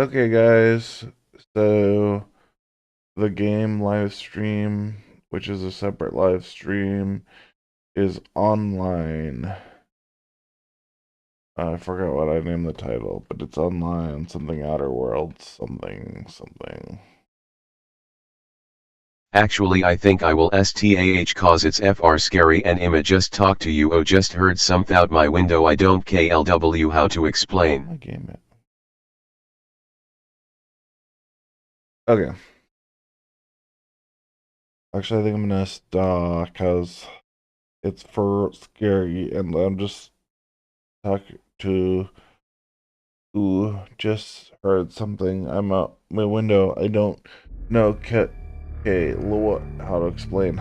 Okay, guys. So the game live stream, which is a separate live stream, is online. I forgot what I named the title, but it's online. Something Outer Worlds, something. Actually I think I will STAH cause it's FR scary and Imma just talk to you. Oh, just heard something out my window. I don't KLW how to Oh, explain. my game it. Okay. Actually, I think I'm gonna stop because it's for scary, and I'm just talking to who just heard something. I'm out my window. I don't know. Okay, how to explain.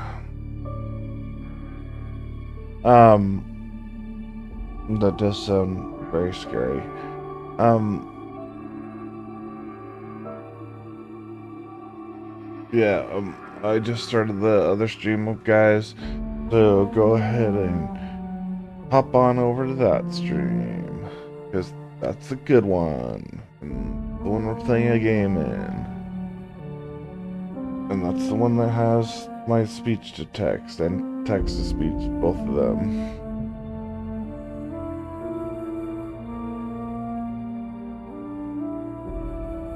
That does sound very scary. Um, yeah. I just started the other stream of guys, so go ahead and hop on over to that stream because that's a good one, and the one we're playing a game in. And that's the one that has my speech to text and text to speech, both of them.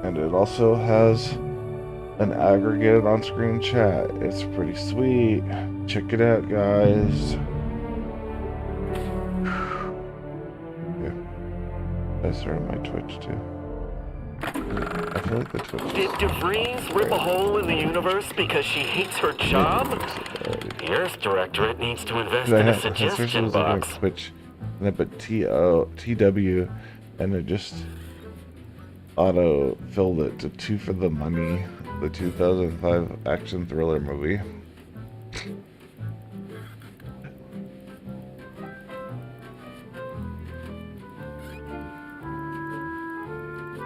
And it also has an aggregated on-screen chat. It's pretty sweet. Check it out, guys. Yeah, I started my Twitch too. I feel like the Twitch. Did DeVries rip a hole in the universe because she hates her job? The Earth Directorate needs to invest in a suggestion box. Twitch, and I put TW, and it just auto filled it to 2 for the Money, the 2005 action thriller movie.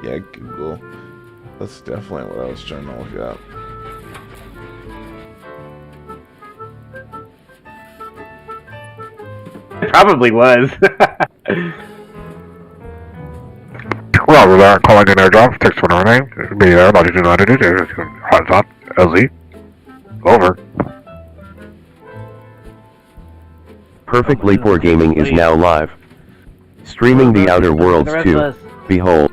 Yeah, Google. That's definitely what I was trying to look at. It probably was. Well, we are calling in our job. Text for our name. Be there. Hot top. LZ. Over. Perfectly Poor Gaming is now live. Streaming The Outer Worlds 2. Behold.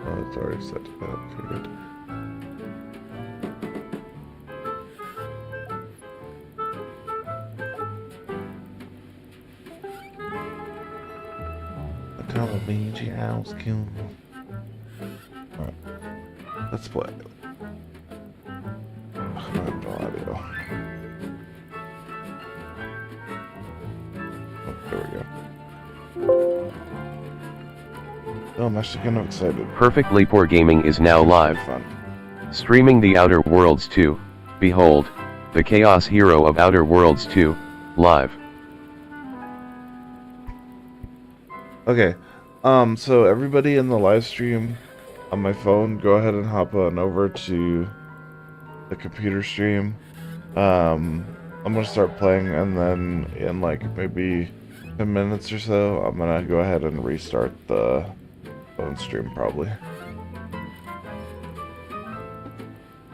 Oh, it's already set to that. Okay, good. Television house kill. Alright. Let's play. I have no audio. Oh, there we go. Oh, I'm actually kind of excited. Perfectly Poor Gaming is now live. Fun. Streaming The Outer Worlds 2. Behold, the Chaos Hero of Outer Worlds 2, live. Okay, so everybody in the live stream on my phone, go ahead and hop on over to the computer stream. I'm gonna start playing, and then in like maybe 10 minutes or so, I'm gonna go ahead and restart the phone stream probably.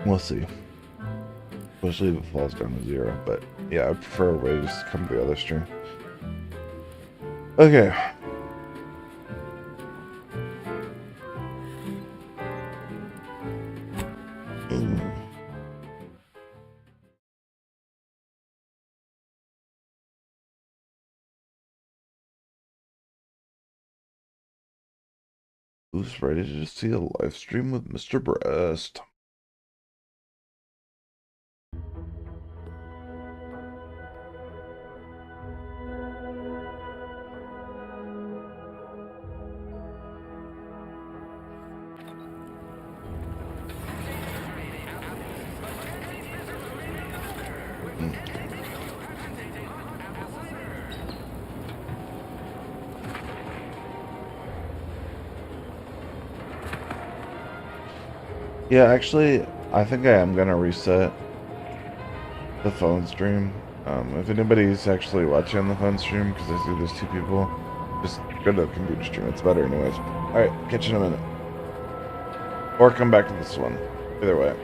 We'll see. Especially if it falls down to 0, but yeah, I prefer a way to just come to the other stream. Okay. Who's ready to see a live stream with Mr. Breast? Yeah, actually, I think I am gonna reset the phone stream. If anybody's actually watching the phone stream, because I see there's 2 people, just go to the computer stream. It's better anyways. Alright, catch you in a minute. Or come back to this one. Either way.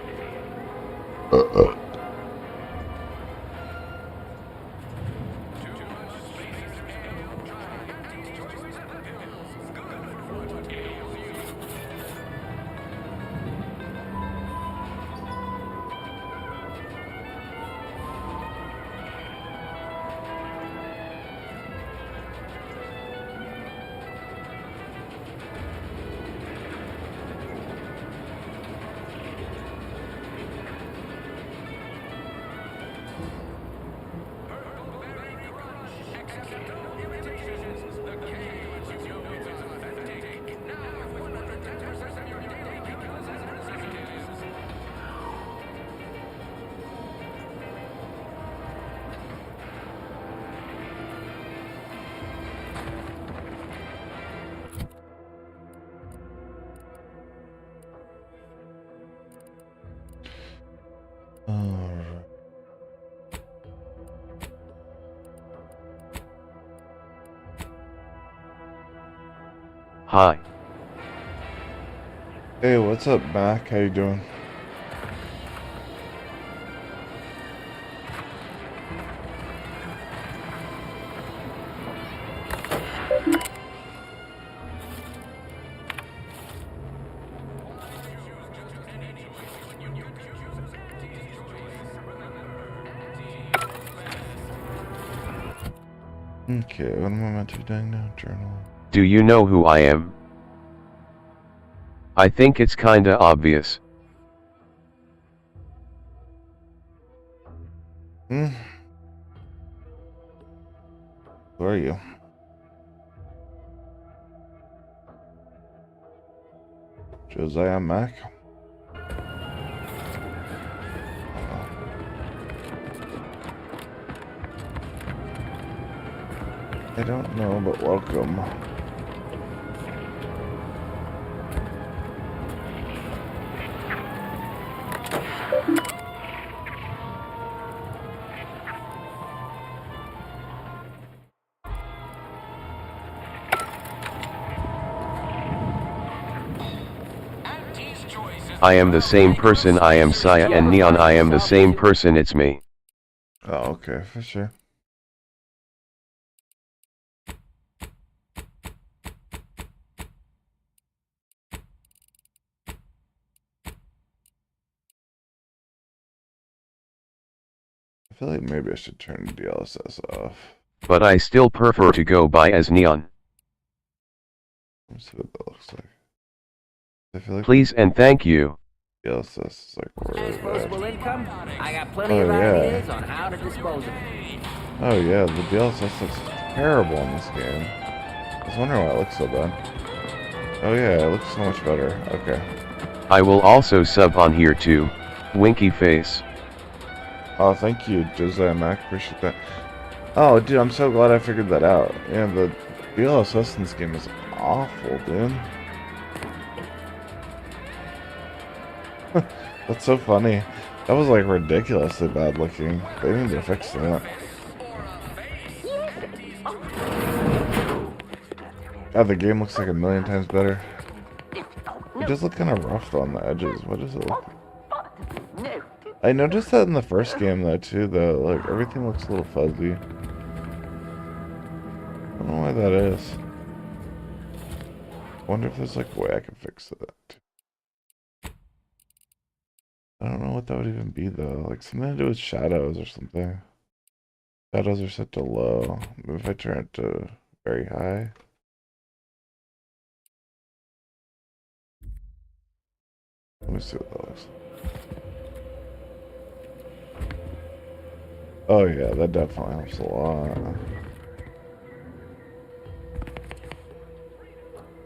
Hi. Hey, what's up, Mac? How you doing? Okay, what am I meant to be doing now? Journal. Do you know who I am? I think it's kinda obvious. Who are you? Josiah Mac? I don't know, but welcome. I am the same person, I am Saya and Neon, I am the same person, it's me. Oh, okay, for sure. I feel like maybe I should turn DLSS off. But I still prefer to go by as Neon. Let's see what that looks like. I feel like Please and thank you. DLSS is like really Disposable bad. income? I got plenty Oh, of yeah. ideas on how to dispose of it. Oh yeah, the DLSS looks terrible in this game. I was wondering why it looks so bad. Oh yeah, it looks so much better. Okay. I will also sub on here too. Winky face. Oh, thank you, Josiah Mac. Appreciate that. Oh, dude, I'm so glad I figured that out. Yeah, the DLSS in this game is awful, dude. That's so funny. That was like ridiculously bad looking. They need to fix that. God, the game looks like a million times better. It does look kind of rough on the edges. What does it look like? I noticed that in the first game though too, though. Like everything looks a little fuzzy. I don't know why that is. I wonder if there's like a way I can fix that. I don't know what that would even be though. Like something to do with shadows or something. Shadows are set to low. Maybe if I turn it to very high. Let me see what that looks like. Oh yeah, that definitely helps a lot.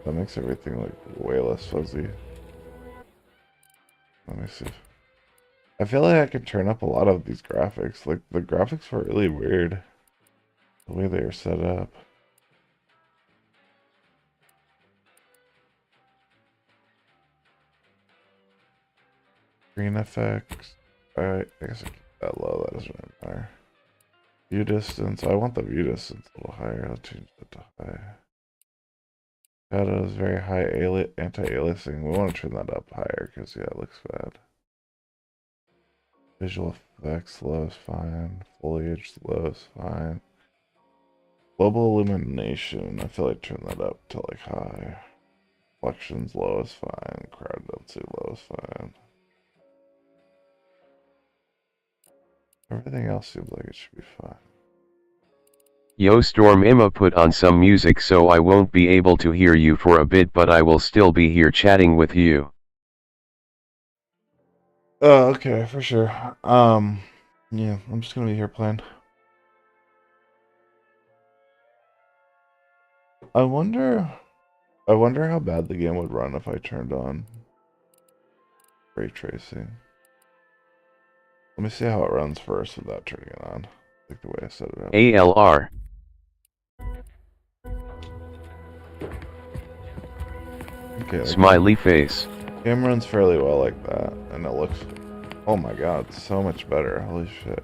That makes everything like way less fuzzy. Let me see. I feel like I could turn up a lot of these graphics. Like the graphics were really weird. The way they are set up. Screen effects. Alright, I guess I keep that low, that doesn't really matter. View distance, I want the view distance a little higher, I'll change that to high. Shadows, very high anti-aliasing, we want to turn that up higher because yeah, it looks bad. Visual effects, low is fine. Foliage, low is fine. Global illumination, I feel like turn that up to like high. Reflections, low is fine. Crowd density, low is fine. Everything else seems like it should be fine. Yo Storm Imma, put on some music so I won't be able to hear you for a bit, but I will still be here chatting with you. Oh, okay, for sure. Yeah, I'm just gonna be here playing. I wonder how bad the game would run if I turned on ray tracing. Let me see how it runs first without turning it on, like the way I set it up. ALR. Okay, Smiley face. Game runs fairly well like that, and it looks, oh my god, so much better. Holy shit.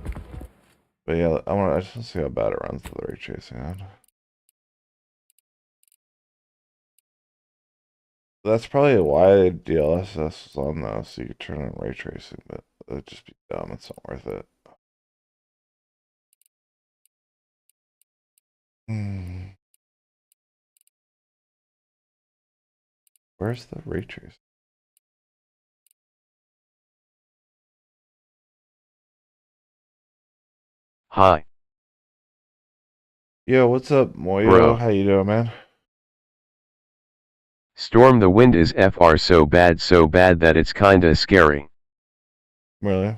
But yeah, I just want to see how bad it runs with the ray tracing on. That's probably why DLSS is on though, so you could turn on ray tracing, but it would just be dumb. It's not worth it. Where's the ray tracing? Hi. Yo, what's up, Moyo? Bro. How you doing, man? Storm, the wind is FR so bad that it's kinda scary. Really?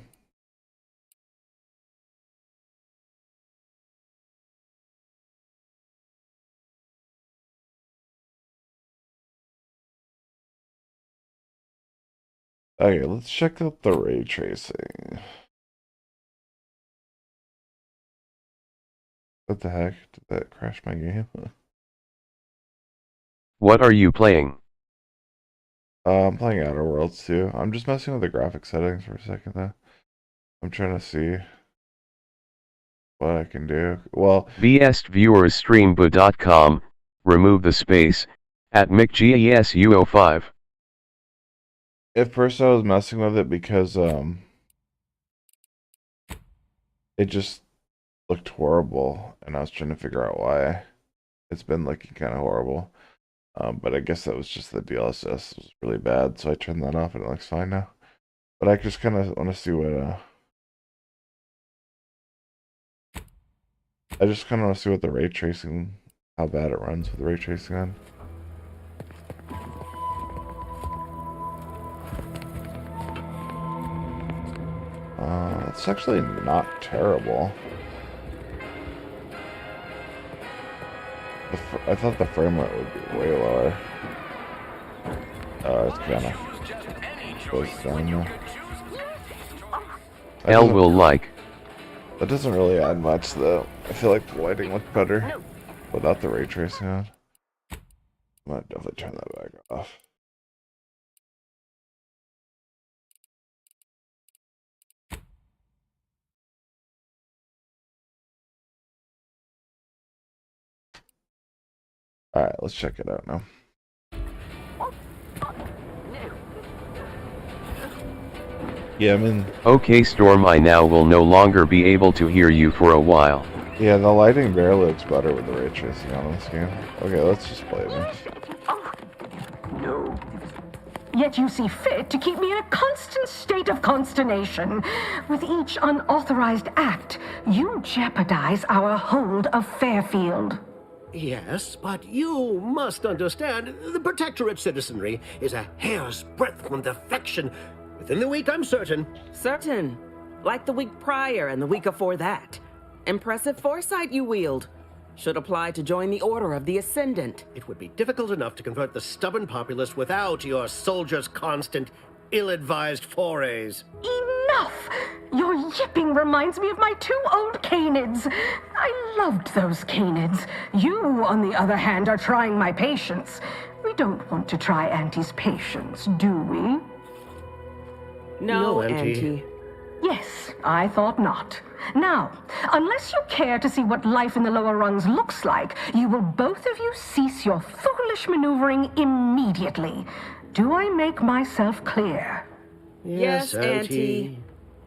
Okay, let's check out the ray tracing. What the heck? Did that crash my game? What are you playing? I'm playing Outer Worlds too. I'm just messing with the graphic settings for a second though. I'm trying to see what I can do. Well, VSViewersStreamBoo.com, remove the space, at McGesuO5. at first I was messing with it because it just looked horrible and I was trying to figure out why. It's been looking kind of horrible. But I guess that was just the DLSS was really bad, so I turned that off and it looks fine now. But I just kind of want to see what I just kind of want to see what the ray tracing, how bad it runs with the ray tracing on. It's actually not terrible. I thought the frame rate would be way lower. It's kind of goes down now. L will like. That doesn't really add much though. I feel like the lighting looked better without the ray tracing on. I might definitely turn that back off. Alright, let's check it out now. Yeah, I'm in. Okay Storm, I now will no longer be able to hear you for a while. Yeah, the lighting barely looks better with the ray tracing on this game. Okay, let's just play this. No. Yet you see fit to keep me in a constant state of consternation. With each unauthorized act, you jeopardize our hold of Fairfield. Yes, but you must understand, the Protectorate citizenry is a hair's breadth from defection. Within the week, I'm certain. Certain. Like the week prior and the week before that. Impressive foresight you wield. Should apply to join the Order of the Ascendant. It would be difficult enough to convert the stubborn populace without your soldiers' constant, ill-advised forays. Enough! Your yipping reminds me of my 2 old canids. I loved those canids. You, on the other hand, are trying my patience. We don't want to try Auntie's patience, do we? No, Auntie. Auntie. Yes, I thought not. Now, unless you care to see what life in the lower rungs looks like, you will both of you cease your foolish maneuvering immediately. Do I make myself clear? Yes, Auntie.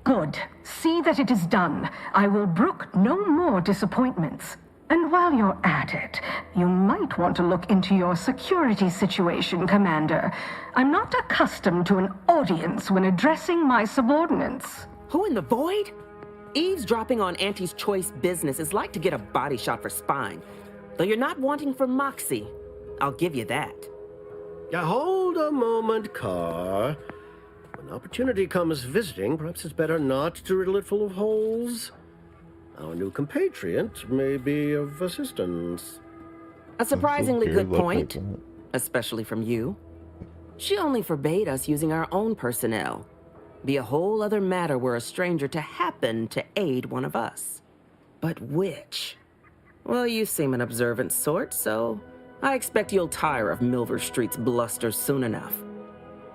Good. See that it is done. I will brook no more disappointments. And while you're at it, you might want to look into your security situation, Commander. I'm not accustomed to an audience when addressing my subordinates. Who in the void? Eavesdropping on Auntie's choice business is like to get a body shot for spine. Though you're not wanting for moxie. I'll give you that. Hold a moment, Carr. When opportunity comes visiting, perhaps it's better not to riddle it full of holes. Our new compatriot may be of assistance. A surprisingly Weird good look point, like that. especially from you. She only forbade us using our own personnel. Be a whole other matter were a stranger to happen to aid one of us. But which? Well, you seem an observant sort, so I expect you'll tire of Milver Street's bluster soon enough.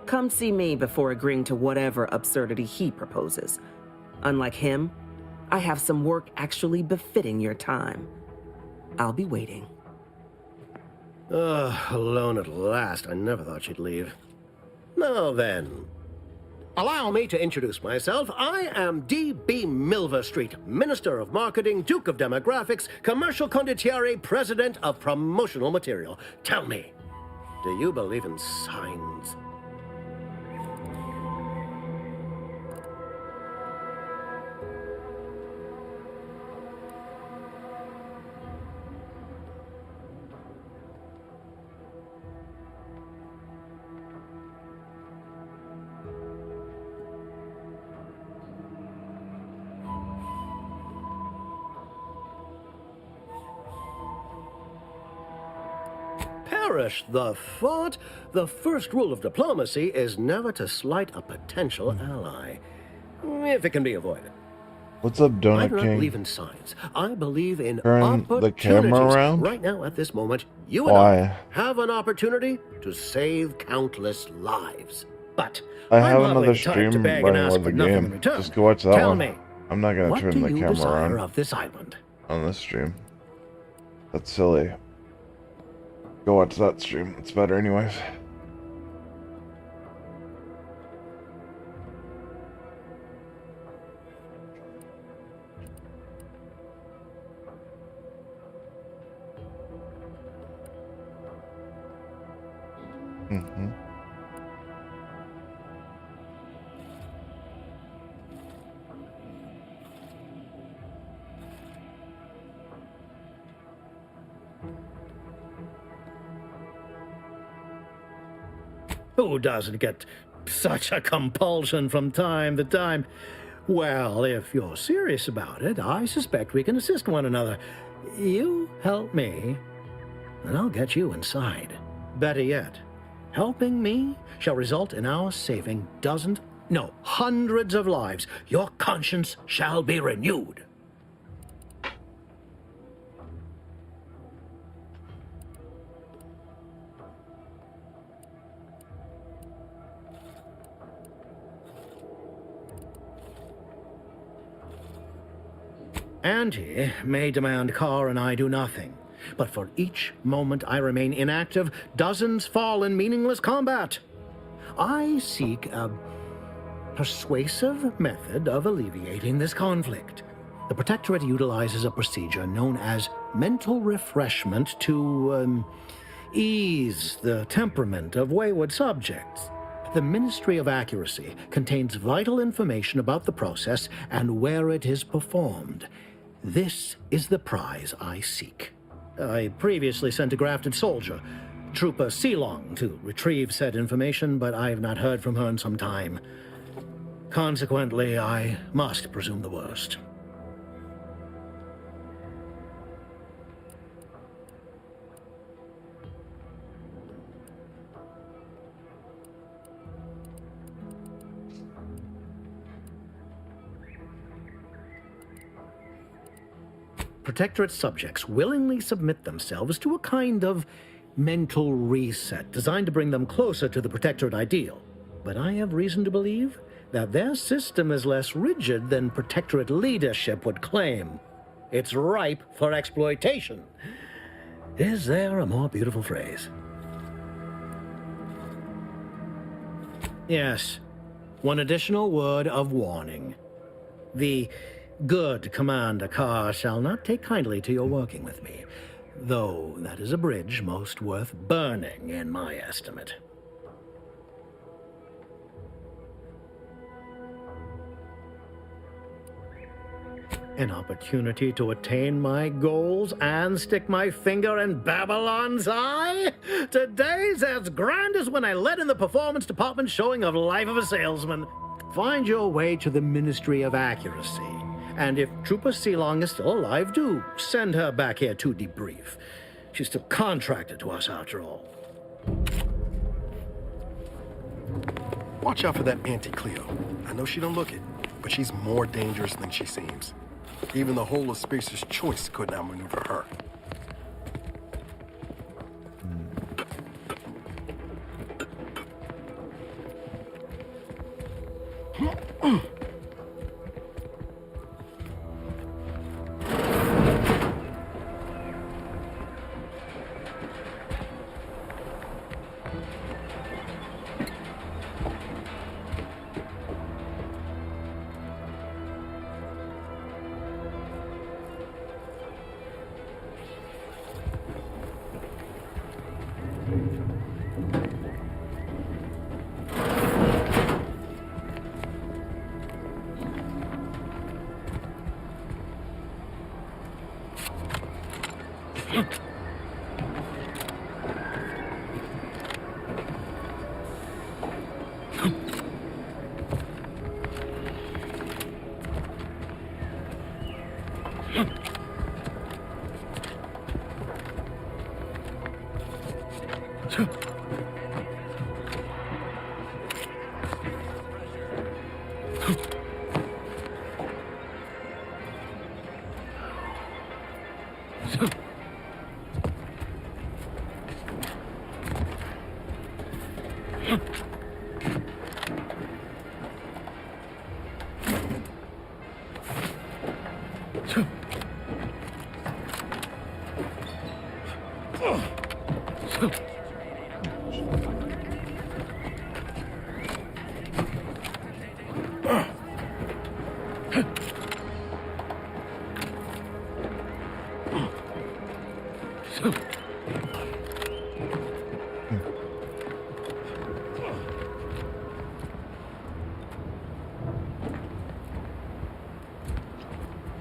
Come see me before agreeing to whatever absurdity he proposes. Unlike him, I have some work actually befitting your time. I'll be waiting. Alone at last. I never thought she'd leave. Now then, allow me to introduce myself. I am D.B. Milver Street, Minister of Marketing, Duke of Demographics, Commercial Condottiere, President of Promotional Material. Tell me, do you believe in signs? Perish the thought. The first rule of diplomacy is never to slight a potential ally, if it can be avoided. What's up, I Donut do not King? believe in signs. I believe in Turn opportunities. the camera around? Right now, at this moment, you and Why? I have an opportunity to save countless lives. But I I'm have not another really tired to stream beg and running ask with for the nothing in game. return. Just go watch that Tell one. me, I'm not gonna what turn do the you camera desire on of this island? on this stream. That's silly. Go watch that stream. It's better anyways. Mm-hmm. Who doesn't get such a compulsion from time to time? Well, if you're serious about it, I suspect we can assist one another. You help me, and I'll get you inside. Better yet, helping me shall result in our saving dozens, no, hundreds of lives. Your conscience shall be renewed. Auntie may demand Carr and I do nothing, but for each moment I remain inactive, dozens fall in meaningless combat. I seek a persuasive method of alleviating this conflict. The Protectorate utilizes a procedure known as mental refreshment to ease the temperament of wayward subjects. The Ministry of Accuracy contains vital information about the process and where it is performed. This is the prize I seek. I previously sent a grafted soldier, Trooper Sealong, to retrieve said information, but I have not heard from her in some time. Consequently, I must presume the worst. Protectorate subjects willingly submit themselves to a kind of mental reset designed to bring them closer to the Protectorate ideal. But I have reason to believe that their system is less rigid than Protectorate leadership would claim. It's ripe for exploitation. Is there a more beautiful phrase? Yes, one additional word of warning. The good Commander Carr shall not take kindly to your working with me, though that is a bridge most worth burning in my estimate. An opportunity to attain my goals and stick my finger in Babylon's eye? Today's as grand as when I led in the performance department showing of Life of a Salesman. Find your way to the Ministry of Accuracy. And if Trooper Sealong is still alive, do send her back here to debrief. She's still contracted to us after all. Watch out for that Auntie Cleo. I know she don't look it, but she's more dangerous than she seems. Even the whole of Spacer's Choice couldn't outmaneuver her.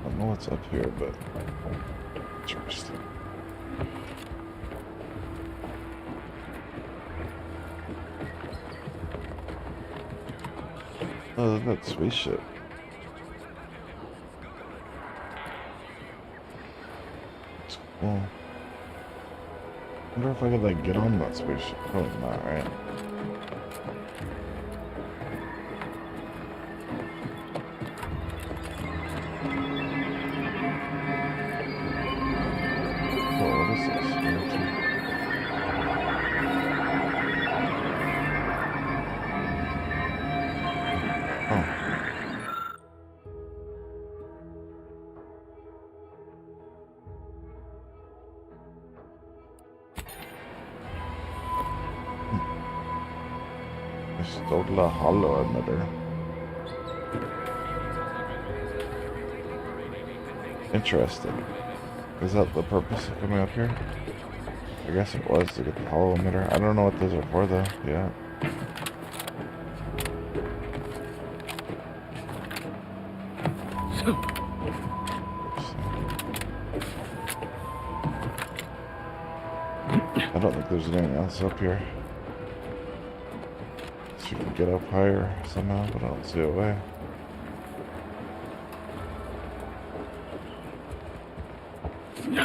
I don't know what's up here, but interesting. Oh, that spaceship. It's cool. I wonder if I could like get on that spaceship. Probably not, right? Stodla Hollow emitter. Interesting. Is that the purpose of coming up here? I guess it was to get the hollow emitter. I don't know what those are for though. Yeah. I don't think there's anything else up here. You can get up higher somehow, but I don't see a way. No,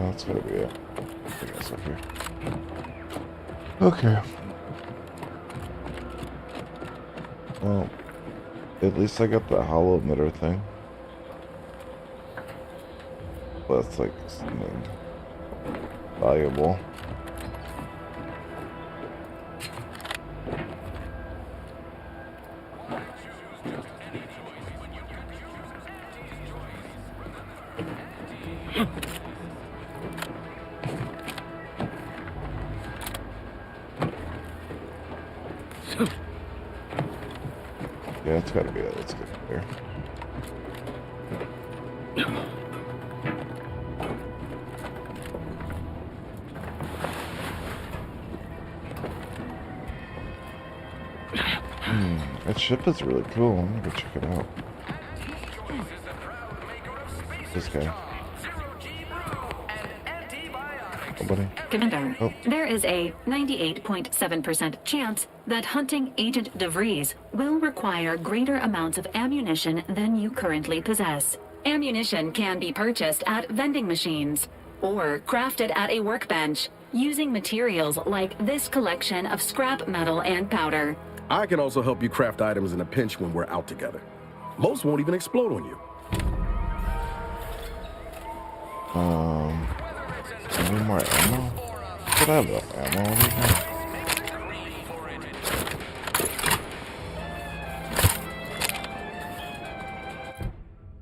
that's gotta be it. I think it's up here. Okay. Well, at least I got the hollow emitter thing. That's like something valuable. Yeah, it's gotta be it. Let's get it there. That ship is really cool. I'm gonna go check it out. This guy. Oh, buddy. Commander, Oh. there is a 98.7% chance that hunting Agent DeVries will require greater amounts of ammunition than you currently possess. Ammunition can be purchased at vending machines or crafted at a workbench using materials like this collection of scrap metal and powder. I can also help you craft items in a pinch when we're out together. Most won't even explode on you. I need more ammo? Could I have enough ammo over here?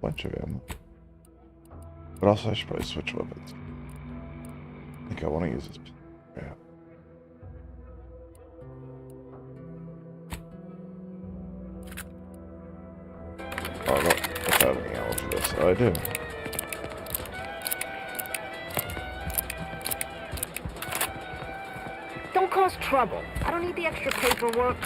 Bunch of ammo. But also I should probably switch weapons. I think I want to use this. Yeah. Oh, no. I don't have any ammo for this. Oh, I do. Don't cause trouble. I don't need the extra paperwork.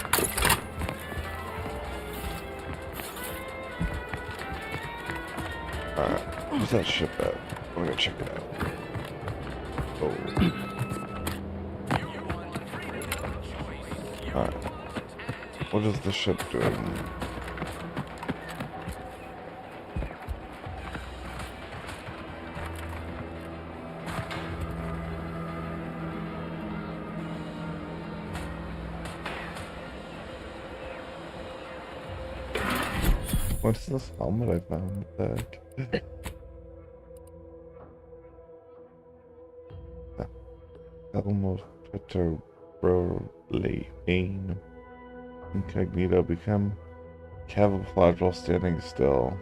Alright. Where's that ship at? I'm gonna check it out. Oh. Alright. What is the ship doing? What's this helmet I found back? Helm of Petrolane. Incognito. Become camouflage while standing still.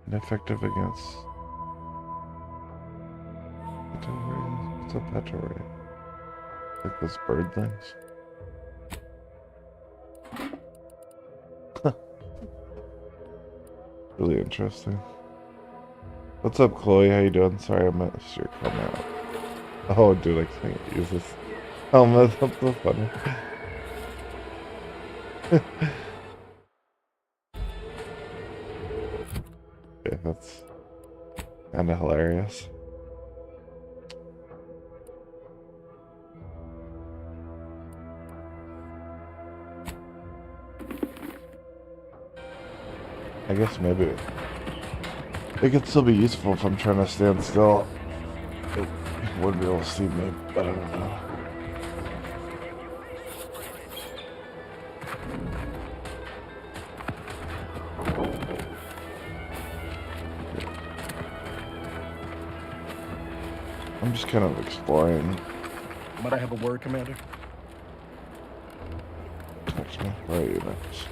Ineffective against... What's a petrol ray? Like those bird things? Really interesting. What's up, Chloe? How you doing? Sorry, I missed your comment. Oh, dude, I can't use this helmet. That's so funny. Yeah, that's kind of hilarious. I guess maybe it could still be useful if I'm trying to stand still. It wouldn't be able to see me, but I don't know. I'm just kind of exploring. Might I have a word, Commander? Text me. Where are you next?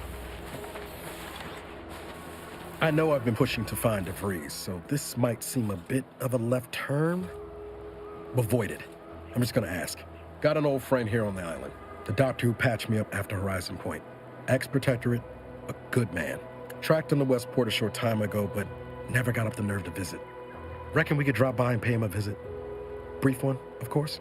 I know I've been pushing to find DeVries, so this might seem a bit of a left turn. Avoid it. I'm just gonna ask. Got an old friend here on the island. The doctor who patched me up after Horizon Point. Ex-protectorate, a good man. Tracked him to Westport a short time ago, but never got up the nerve to visit. Reckon we could drop by and pay him a visit. Brief one, of course.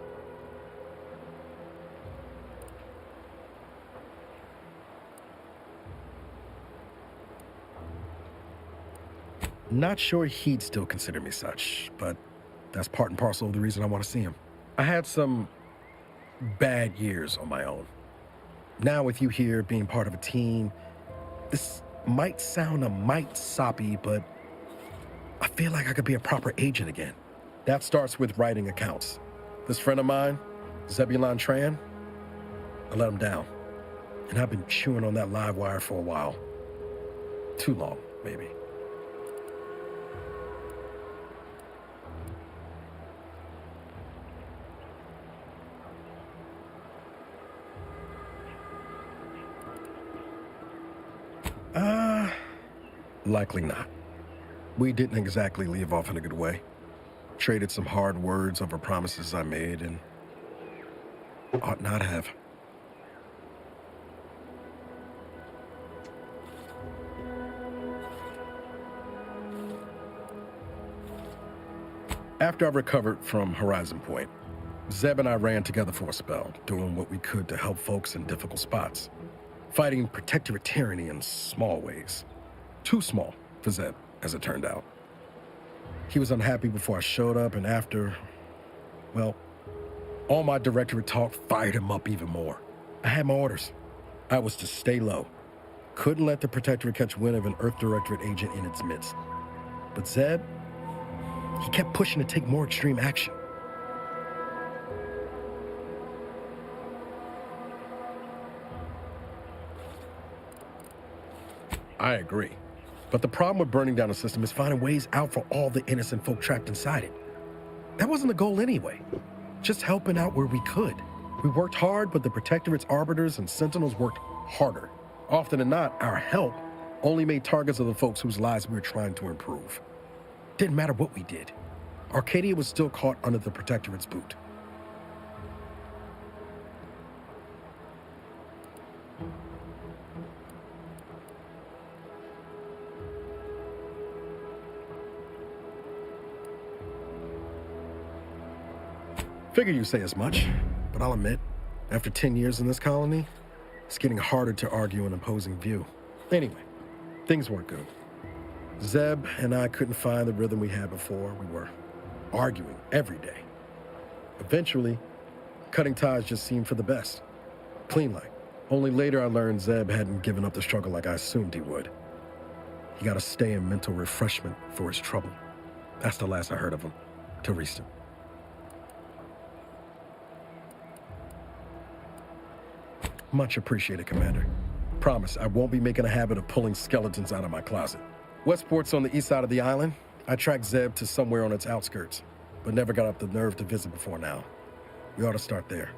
Not sure he'd still consider me such, but that's part and parcel of the reason I want to see him. I had some bad years on my own. Now with you here being part of a team, this might sound a mite soppy, but I feel like I could be a proper agent again. That starts with writing accounts. This friend of mine, Zebulon Tran, I let him down. And I've been chewing on that live wire for a while. Too long, maybe. Likely not. We didn't exactly leave off in a good way. Traded some hard words over promises I made and ought not have. After I recovered from Horizon Point, Zeb and I ran together for a spell, doing what we could to help folks in difficult spots. Fighting protectorate tyranny in small ways. Too small for Zeb, as it turned out. He was unhappy before I showed up, and after, well, all my directorate talk fired him up even more. I had my orders. I was to stay low. Couldn't let the protectorate catch wind of an Earth Directorate agent in its midst. But Zeb, he kept pushing to take more extreme action. I agree. But the problem with burning down a system is finding ways out for all the innocent folk trapped inside it. That wasn't the goal anyway. Just helping out where we could. We worked hard, but the Protectorate's arbiters and sentinels worked harder. Often than not, our help only made targets of the folks whose lives we were trying to improve. Didn't matter what we did. Arcadia was still caught under the Protectorate's boot. Figure you say as much, but I'll admit, after 10 years in this colony, it's getting harder to argue an opposing view. Anyway, things weren't good. Zeb and I couldn't find the rhythm we had before. We were arguing every day. Eventually, cutting ties just seemed for the best. Clean like. Only later I learned Zeb hadn't given up the struggle like I assumed he would. He got to stay in mental refreshment for his trouble. That's the last I heard of him, till recent. Much appreciated, Commander. Promise, I won't be making a habit of pulling skeletons out of my closet. Westport's on the east side of the island. I tracked Zeb to somewhere on its outskirts, but never got up the nerve to visit before now. We ought to start there.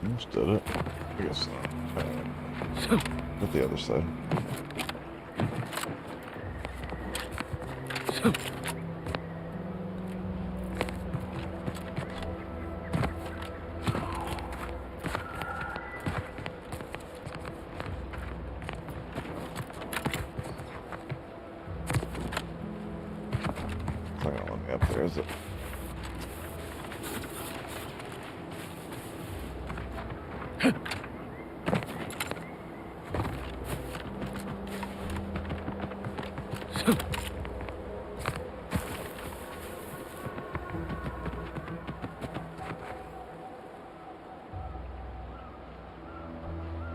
Almost did it. I guess not. At the other side. It's not gonna let me up there, is it?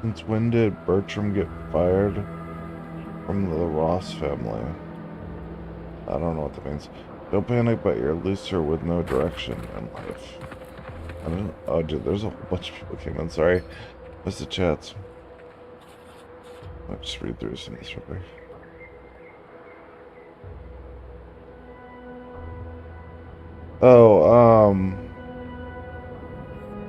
Since when did Bertram get fired from the Ross family? I don't know what that means. Don't panic, but you're looser with no direction in life. I don't. Oh, dude, there's a whole bunch of people came in. Sorry, missed the chats. I'll just read through some of this real quick. Oh,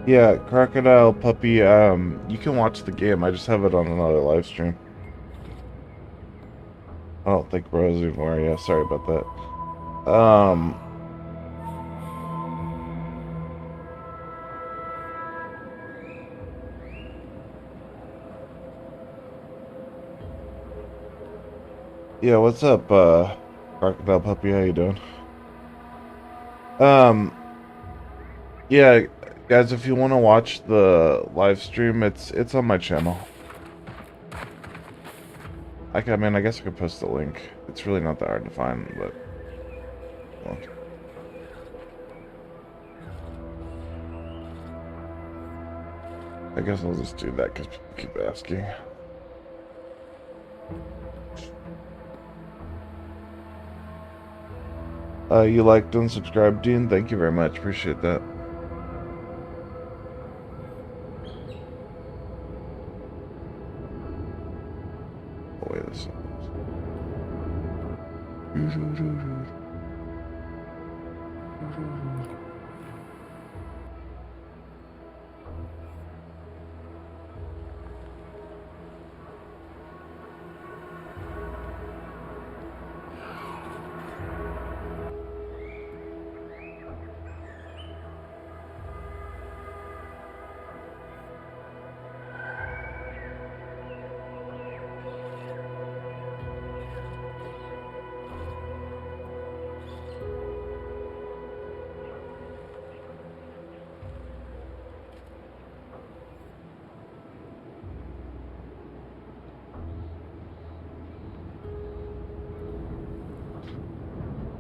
yeah, Crocodile Puppy, you can watch the game. I just have it on another live stream. I don't think Rose anymore. Yeah, sorry about that. Yeah, what's up, Crocodile Puppy? How you doing? Yeah, guys, if you want to watch the live stream, it's on my channel. I mean, I guess I could post the link. It's really not that hard to find, but well. I guess I'll just do that because people keep asking. You liked and subscribed, Dean? Thank you very much. Appreciate that. Oh, wait a second.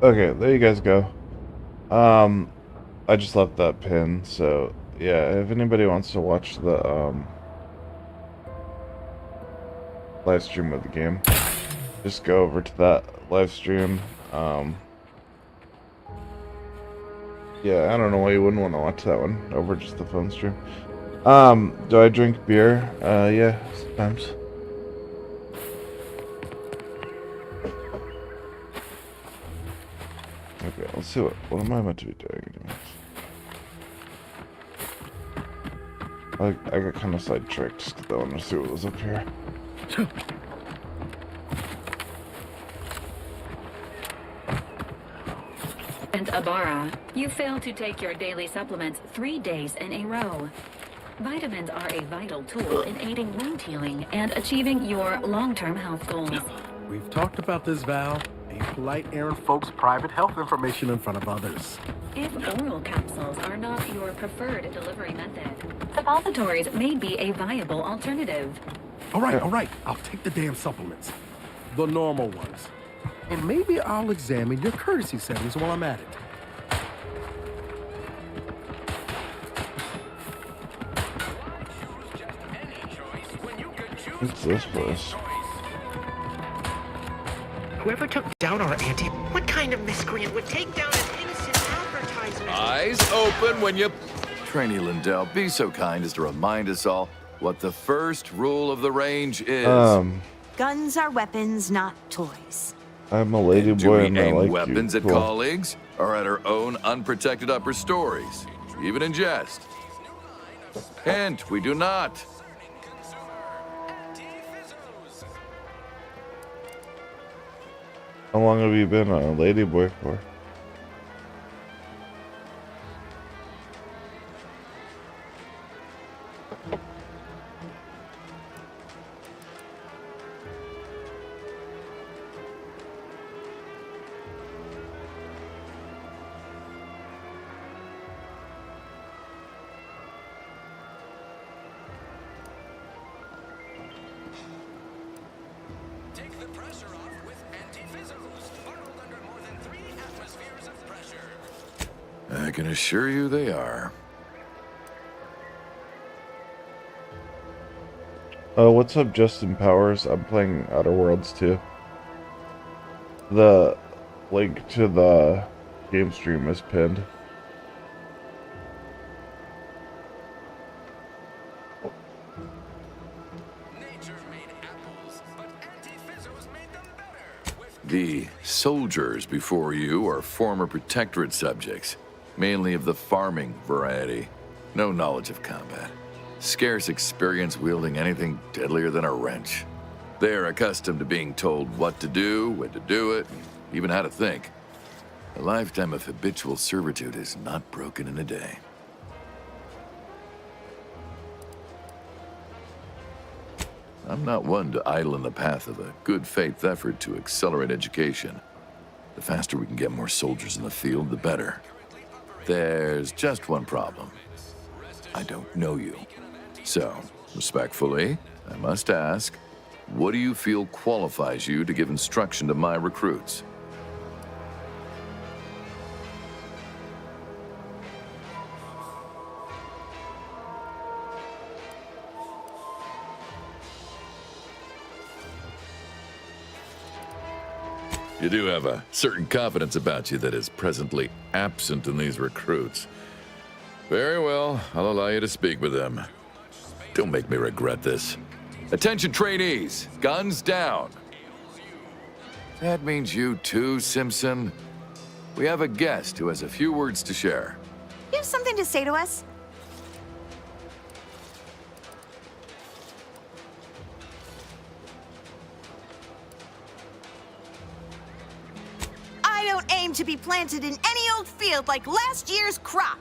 Okay, there you guys go. I just left that pin, so yeah, if anybody wants to watch the live stream of the game, just go over to that live stream. Yeah, I don't know why you wouldn't want to watch that one over just the phone stream. Do I drink beer? Yeah, sometimes. Okay, let's see what am I meant to be doing anyways? I got kind of sidetracked just because I wanted to see what was up here. And Abara, you failed to take your daily supplements 3 days in a row. Vitamins are a vital tool in aiding wound healing and achieving your long-term health goals. We've talked about this, Val. Ain't polite airing folks' private health information in front of others. If oral capsules are not your preferred delivery method, suppositories may be a viable alternative. All right. I'll take the damn supplements. The normal ones. And maybe I'll examine your courtesy settings while I'm at it. What's this place? Whoever took down our what kind of miscreant would take down an innocent advertisement? Eyes open when you... Trainee Lindell, be so kind as to remind us all what the first rule of the range is. Guns are weapons, not toys. I'm a lady Do boy we and I aim like weapons you. at Cool. colleagues or at our own unprotected upper stories, even in jest? Hint, we do not. How long have you been a lady boy for? I can assure you they are. What's up, Justin Powers? I'm playing Outer Worlds too. The link to the game stream is pinned. The soldiers before you are former protectorate subjects. mainly of the farming variety. No knowledge of combat. Scarce experience wielding anything deadlier than a wrench. They're accustomed to being told what to do, when to do it, and even how to think. A lifetime of habitual servitude is not broken in a day. I'm not one to idle in the path of a good faith effort to accelerate education. The faster we can get more soldiers in the field, the better. There's just one problem. I don't know you. So, respectfully, I must ask, what do you feel qualifies you to give instruction to my recruits? You do have a certain confidence about you that is presently absent in these recruits. Very well, I'll allow you to speak with them. Don't make me regret this. Attention trainees, guns down. That means you too, Simpson. We have a guest who has a few words to share. You have something to say to us? I don't aim to be planted in any old field like last year's crop.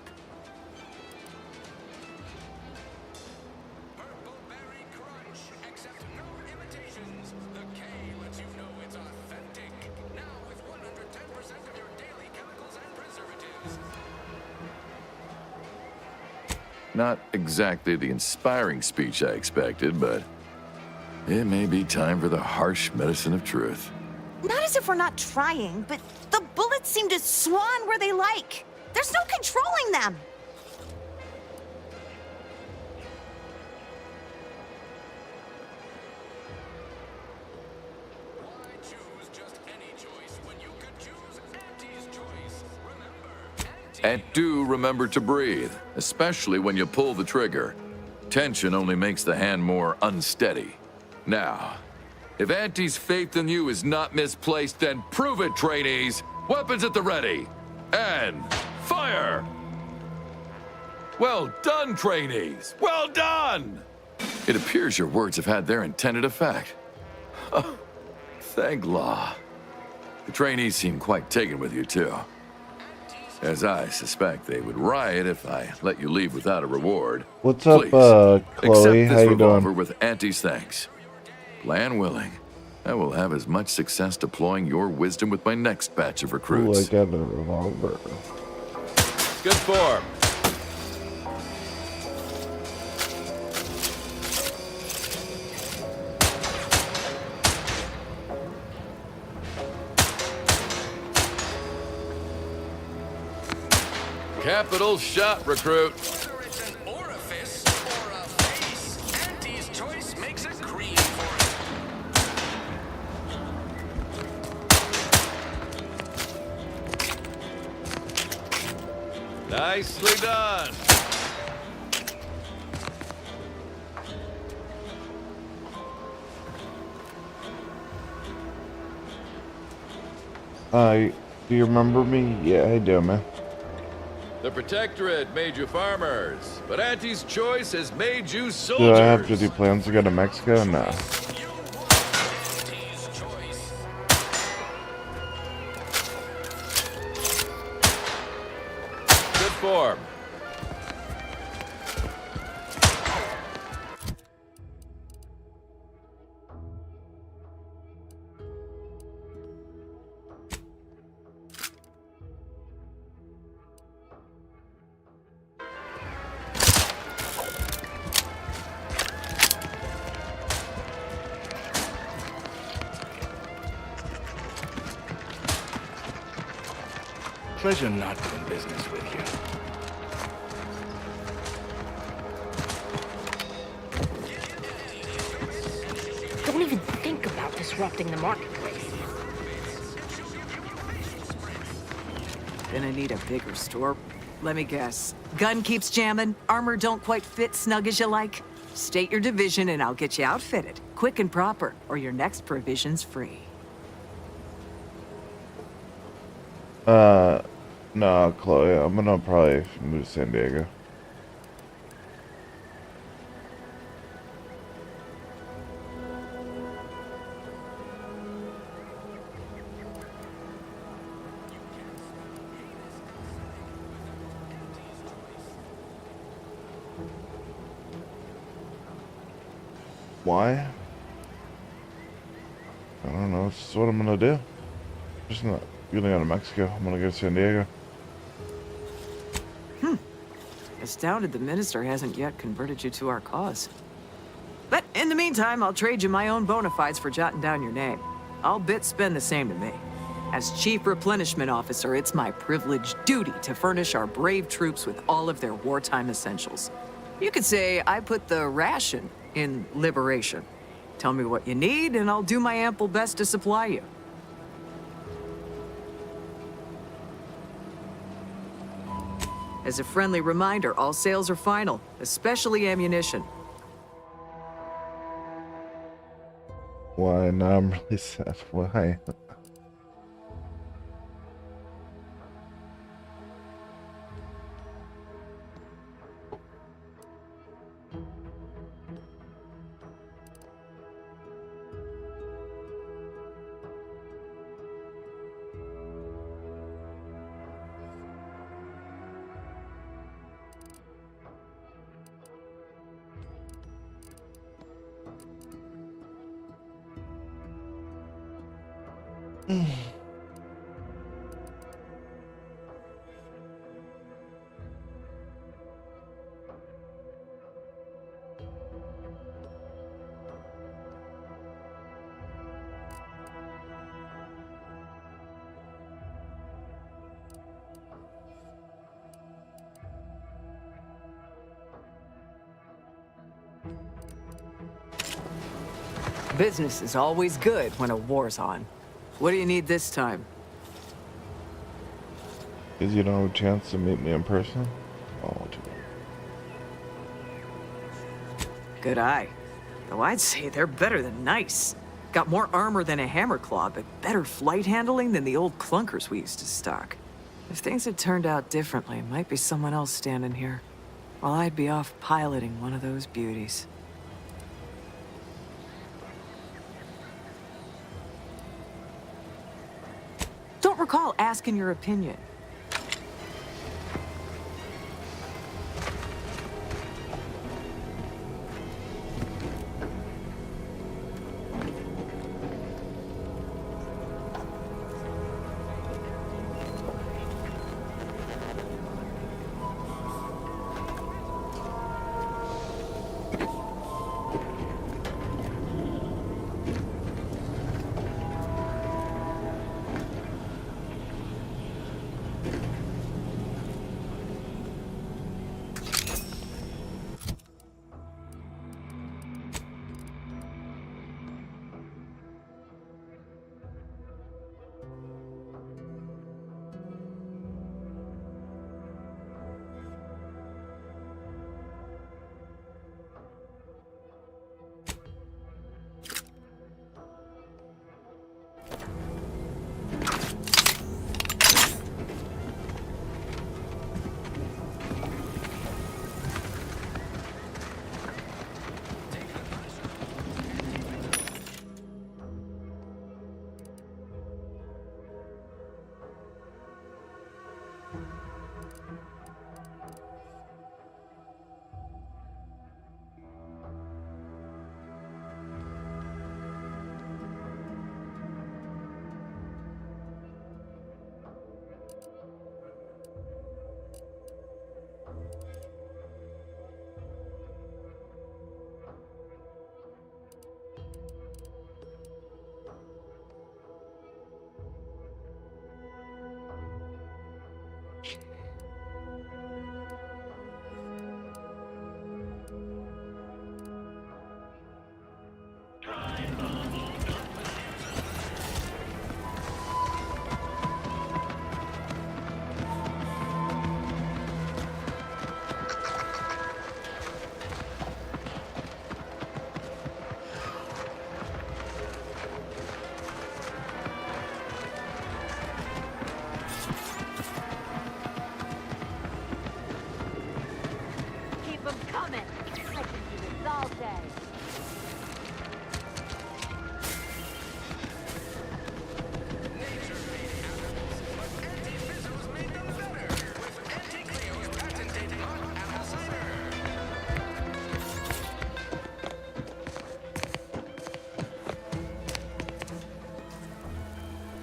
Not exactly the inspiring speech I expected, but it may be time for the harsh medicine of truth. Not as if we're not trying, but the bullets seem to swan where they like. There's no controlling them. And do remember to breathe, especially when you pull the trigger. Tension only makes the hand more unsteady. Now, if Auntie's faith in you is not misplaced, then prove it, trainees! Weapons at the ready! And fire! Well done, trainees! Well done! It appears your words have had their intended effect. Oh, thank law. The trainees seem quite taken with you, too. As I suspect they would riot if I let you leave without a reward. What's up, Please, Chloe? accept How this you revolver doing? with Auntie's thanks. Plan willing, I will have as much success deploying your wisdom with my next batch of Ooh, I recruits. got a revolver. Good form. Capital shot, recruit. Whether it's an orifice or a face, Auntie's choice makes a cream for it. Nicely done. Do you remember me? Yeah, I do, man. The Protectorate made you farmers, but Auntie's choice has made you Do soldiers. I have to do plans to go to Mexico? No. Good form. Pleasure not doing business with you. Don't even think about disrupting the marketplace. Gonna need a bigger store. Let me guess. Gun keeps jamming, armor don't quite fit snug as you like. State your division and I'll get you outfitted. Quick and proper, or your next provision's free. No, Chloe, I'm gonna probably move to San Diego. Why? I don't know. It's just what I'm gonna do. Just not gonna go to Mexico. I'm gonna go to San Diego. Astounded the minister hasn't yet converted you to our cause. But in the meantime, I'll trade you my own bona fides for jotting down your name. All bits spend the same to me. As Chief Replenishment Officer, it's my privileged duty to furnish our brave troops with all of their wartime essentials. You could say I put the ration in liberation. Tell me what you need, and I'll do my ample best to supply you. As a friendly reminder, all sales are final, especially ammunition. Why? No, I'm really sad. Why? Business is always good when a war's on. What do you need this time? Because you don't have a chance to meet me in person? Oh, too bad. Good eye. Though I'd say they're better than nice. Got more armor than a Hammerclaw, but better flight handling than the old clunkers we used to stock. If things had turned out differently, might be someone else standing here, while I'd be off piloting one of those beauties. Don't recall asking your opinion.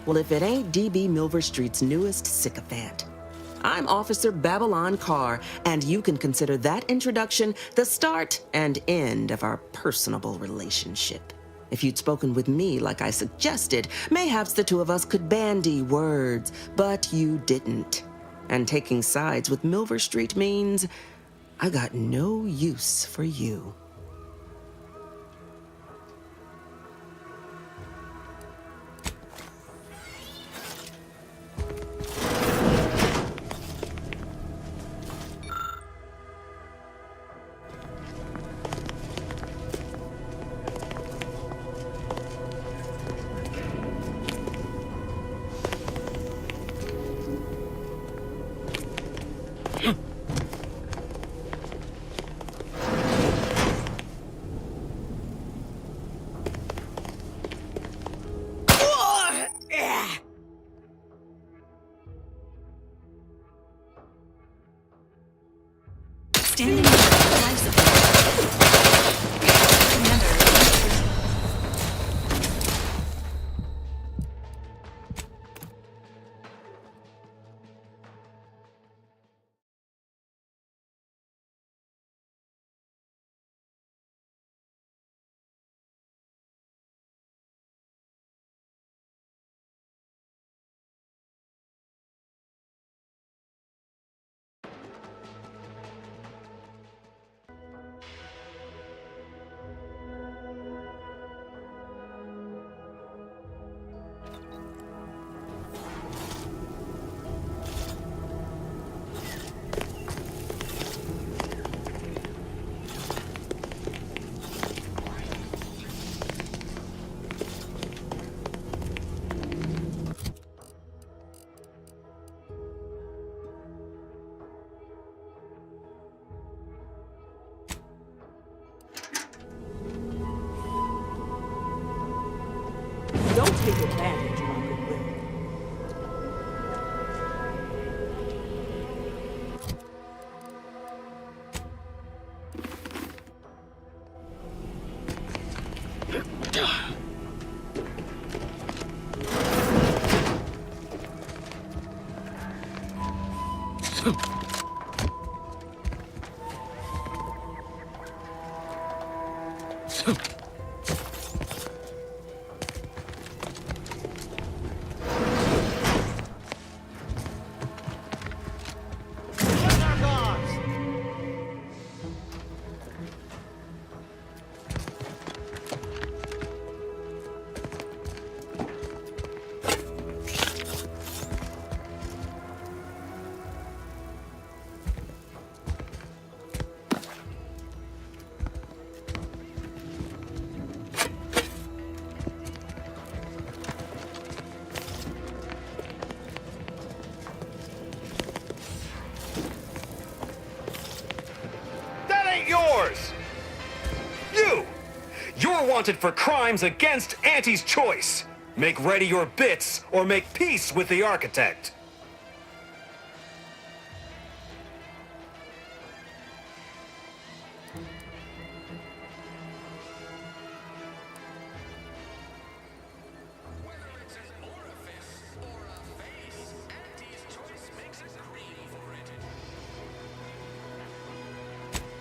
Well, if it ain't DB Milver Street's newest sycophant. I'm Officer Babylon Carr, and you can consider that introduction the start and end of our personable relationship. If you'd spoken with me like I suggested, mayhaps the two of us could bandy words, but you didn't. And taking sides with Milver Street means I got no use for you. Standing by the lives of Don't take advantage of my goodwill. Yours! You're wanted for crimes against Auntie's choice. Make ready your bits or make peace with the architect.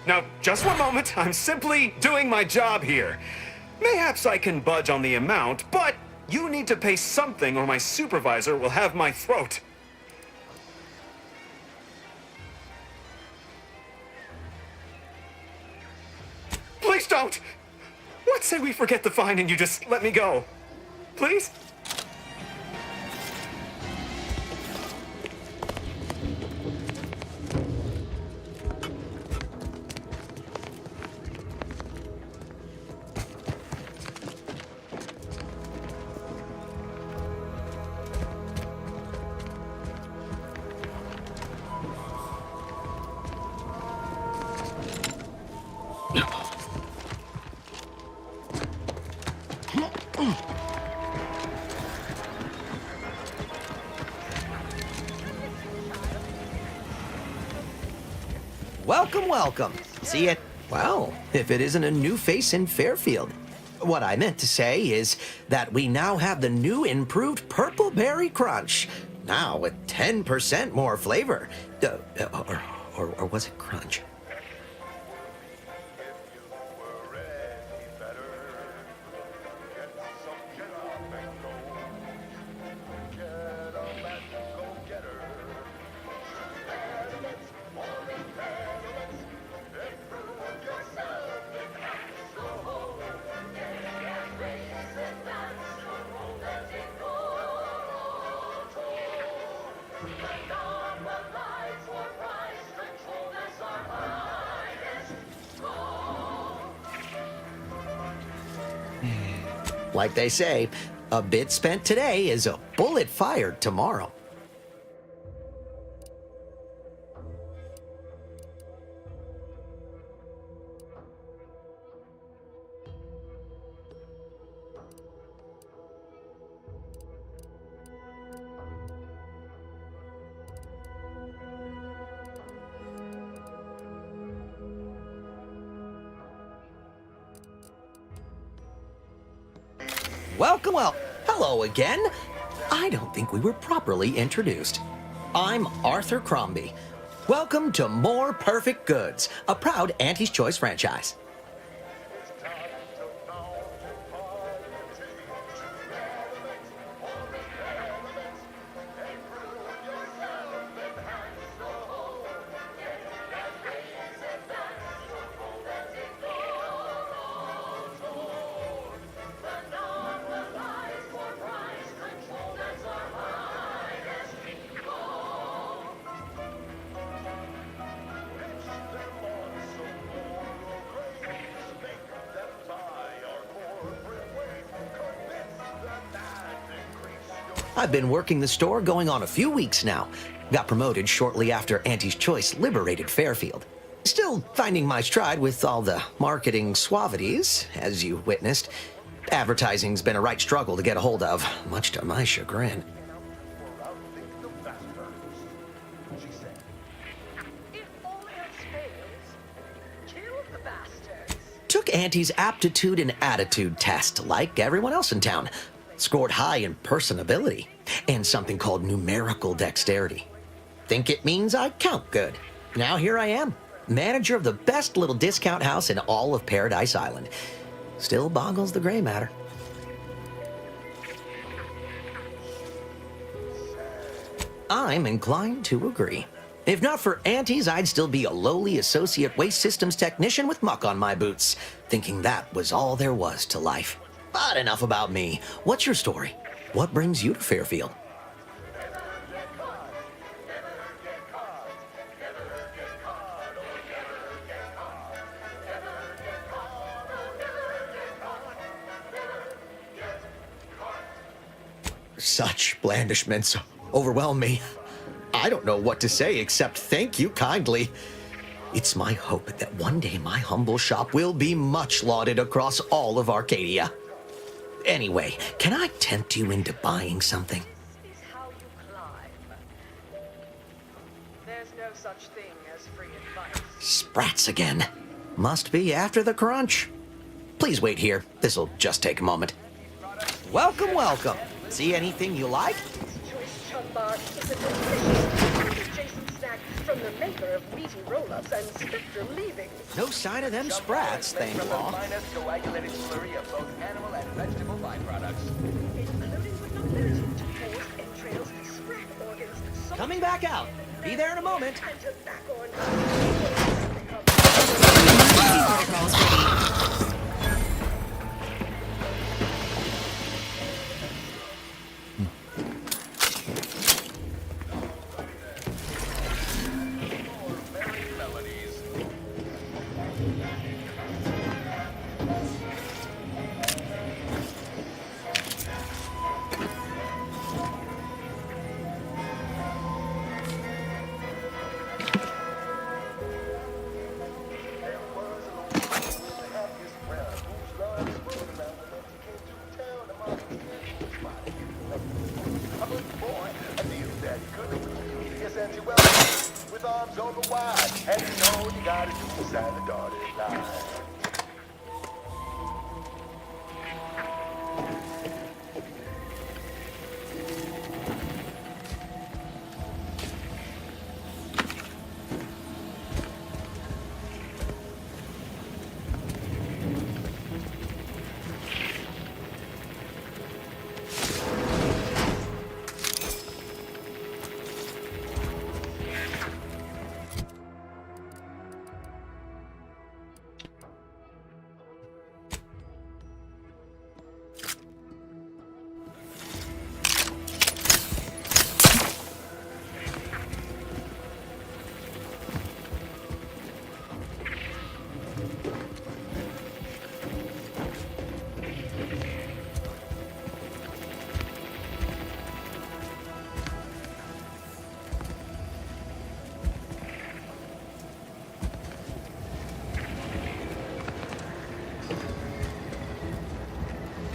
Now, just one moment. I'm simply doing my job here. Mayhaps I can budge on the amount, but you need to pay something or my supervisor will have my throat. Please don't! Let's say we forget the fine and you just let me go. Please? Welcome, welcome. See it? Well, if it isn't a new face in Fairfield. What I meant to say is that we now have the new improved Purple Berry Crunch. Now with 10% more flavor. Or was it crunch? Like they say, a bit spent today is a bullet fired tomorrow. Welcome, hello again. I don't think we were properly introduced. I'm Arthur Crombie. Welcome to More Perfect Goods, a proud Auntie's Choice franchise. I've been working the store going on a few weeks now. Got promoted shortly after Auntie's Choice liberated Fairfield. Still finding my stride with all the marketing suavities, as you witnessed. Advertising's been a right struggle to get a hold of, much to my chagrin. Took Auntie's aptitude and attitude test, like everyone else in town. Scored high in personability and something called numerical dexterity. Think it means I count good. Now here I am, manager of the best little discount house in all of Paradise Island. Still boggles the gray matter. I'm inclined to agree. If not for Auntie's, I'd still be a lowly associate waste systems technician with muck on my boots, thinking that was all there was to life. But enough about me. What's your story? What brings you to Fairfield? Such blandishments overwhelm me. I don't know what to say except thank you kindly. It's my hope that one day my humble shop will be much lauded across all of Arcadia. Anyway, can I tempt you into buying something? There's no such thing as free advice. Sprats again. Must be after the crunch. Please wait here. This'll just take a moment. Welcome, welcome. See anything you like? Choice Chum Bar is a delicious adjacent snack from the maker of meaty roll-ups and spectrum leavings. No sign of them sprats, thank God. Finest coagulated slurry of both animal and vegetable byproducts, including but not limited to forced entrails, scrap organs, Coming back out. Be there in a moment. and tobacco and with arms over wide, and you know you gotta do the sign of dotted line.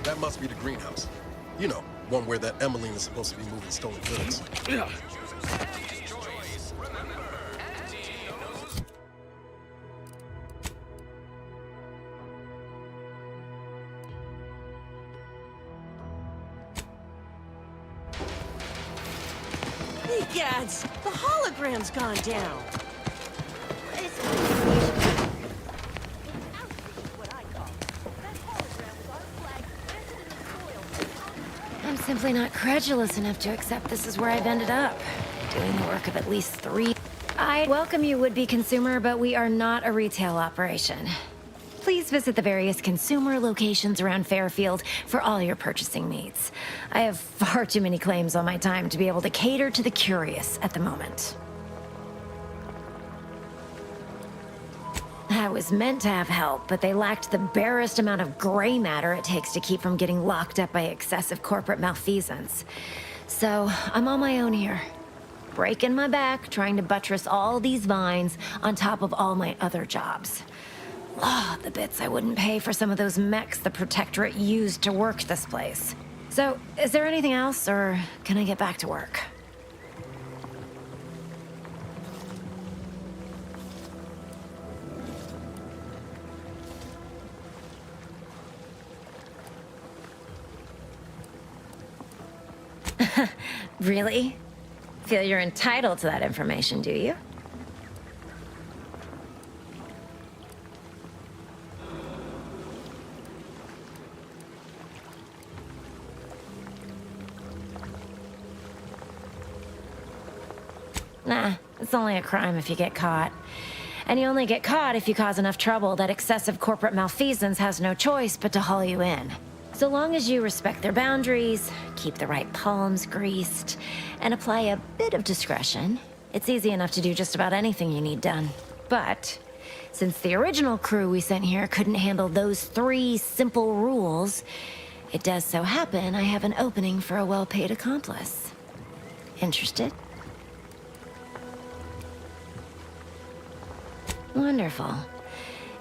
That must be the greenhouse. You know, one where that Emmeline is supposed to be moving stolen goods. Yeah. Egads! The hologram's gone down. I'm simply not credulous enough to accept this is where I've ended up. Doing the work of at least 3. I welcome you, would-be consumer, but we are not a retail operation. Please visit the various consumer locations around Fairfield for all your purchasing needs. I have far too many claims on my time to be able to cater to the curious at the moment. I was meant to have help, but they lacked the barest amount of gray matter it takes to keep from getting locked up by excessive corporate malfeasance. So, I'm on my own here. Breaking my back, trying to buttress all these vines on top of all my other jobs. Ah, the bits I wouldn't pay for some of those mechs the Protectorate used to work this place. So, is there anything else, or can I get back to work? Really? Feel you're entitled to that information, do you? Nah, it's only a crime if you get caught. And you only get caught if you cause enough trouble that excessive corporate malfeasance has no choice but to haul you in. So long as you respect their boundaries, keep the right palms greased, and apply a bit of discretion, it's easy enough to do just about anything you need done. But since the original crew we sent here couldn't handle those 3 simple rules, it does so happen I have an opening for a well-paid accomplice. Interested? Wonderful.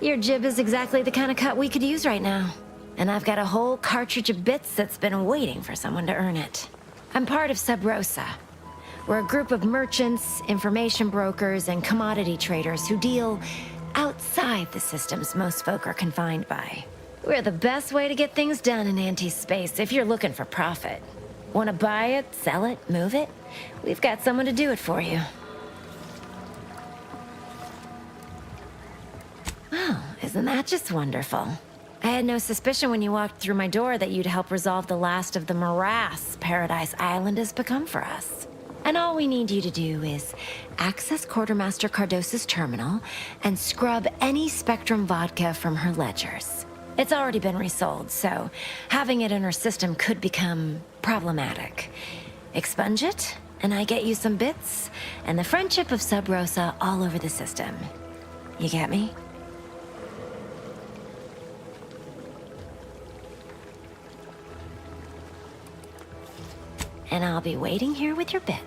Your jib is exactly the kind of cut we could use right now. And I've got a whole cartridge of bits that's been waiting for someone to earn it. I'm part of Sub Rosa. We're a group of merchants, information brokers, and commodity traders who deal outside the systems most folk are confined by. We're the best way to get things done in anti-space if you're looking for profit. Want to buy it, sell it, move it? We've got someone to do it for you. Well, isn't that just wonderful? I had no suspicion when you walked through my door that you'd help resolve the last of the morass Paradise Island has become for us. And all we need you to do is access Quartermaster Cardos's terminal and scrub any Spectrum vodka from her ledgers. It's already been resold, so having it in her system could become problematic. Expunge it, and I get you some bits, and the friendship of Sub Rosa all over the system. You get me? And I'll be waiting here with your bits.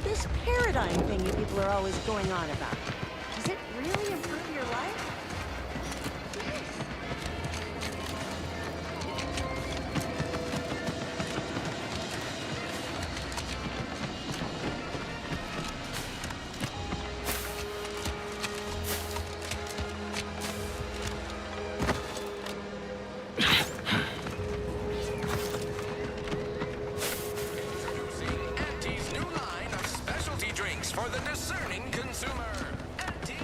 This paradigm thing you people are always going on about, does it really improve your life? Auntie's new line of specialty drinks for the discerning consumer. Auntie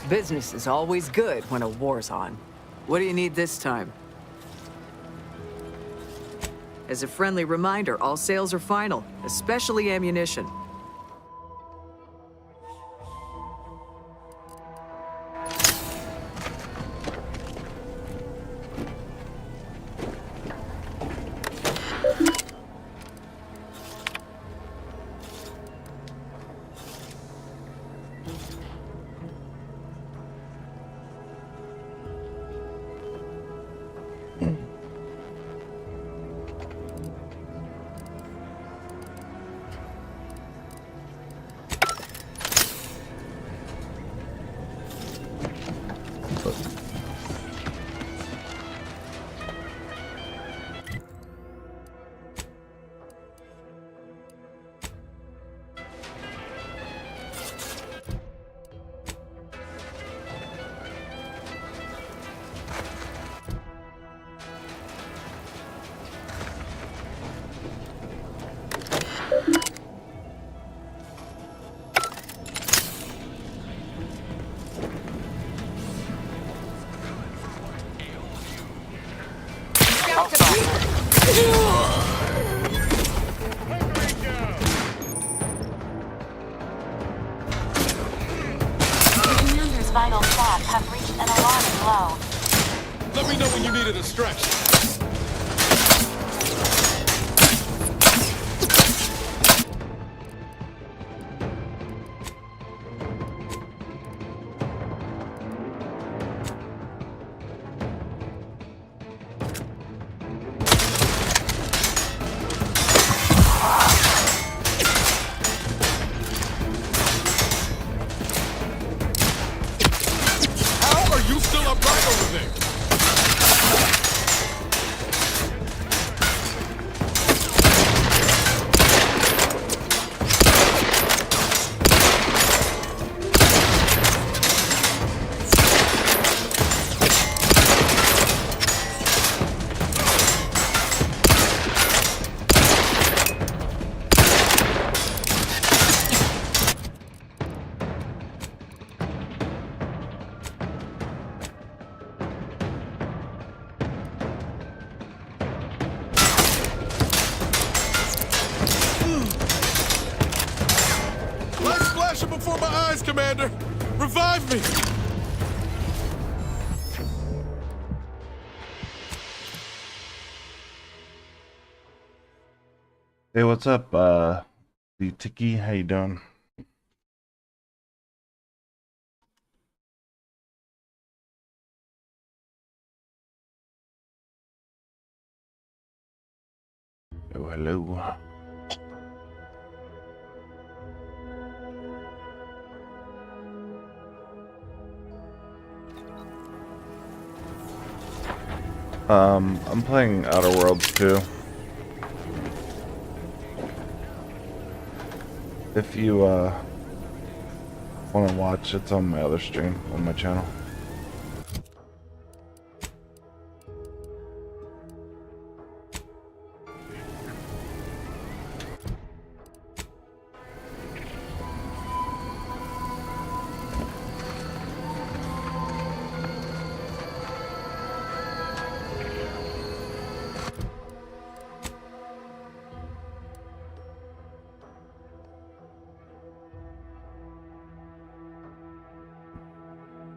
Business is always good when a war's on. What do you need this time? As a friendly reminder, all sales are final, especially ammunition. Commander's vital stats have reached an alarming low. Let me know when you needed a stretch. How are you still upright over there? Lights flashing before my eyes, Commander! Revive me! Hey, what's up, the Tiki? How you doing? Oh, hello. I'm playing Outer Worlds 2. If you want to watch, it's on my other stream on my channel.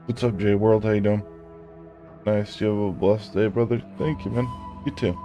What's up, J World? How you doing? Nice. You have a blessed day, brother. Thank you, man. You too.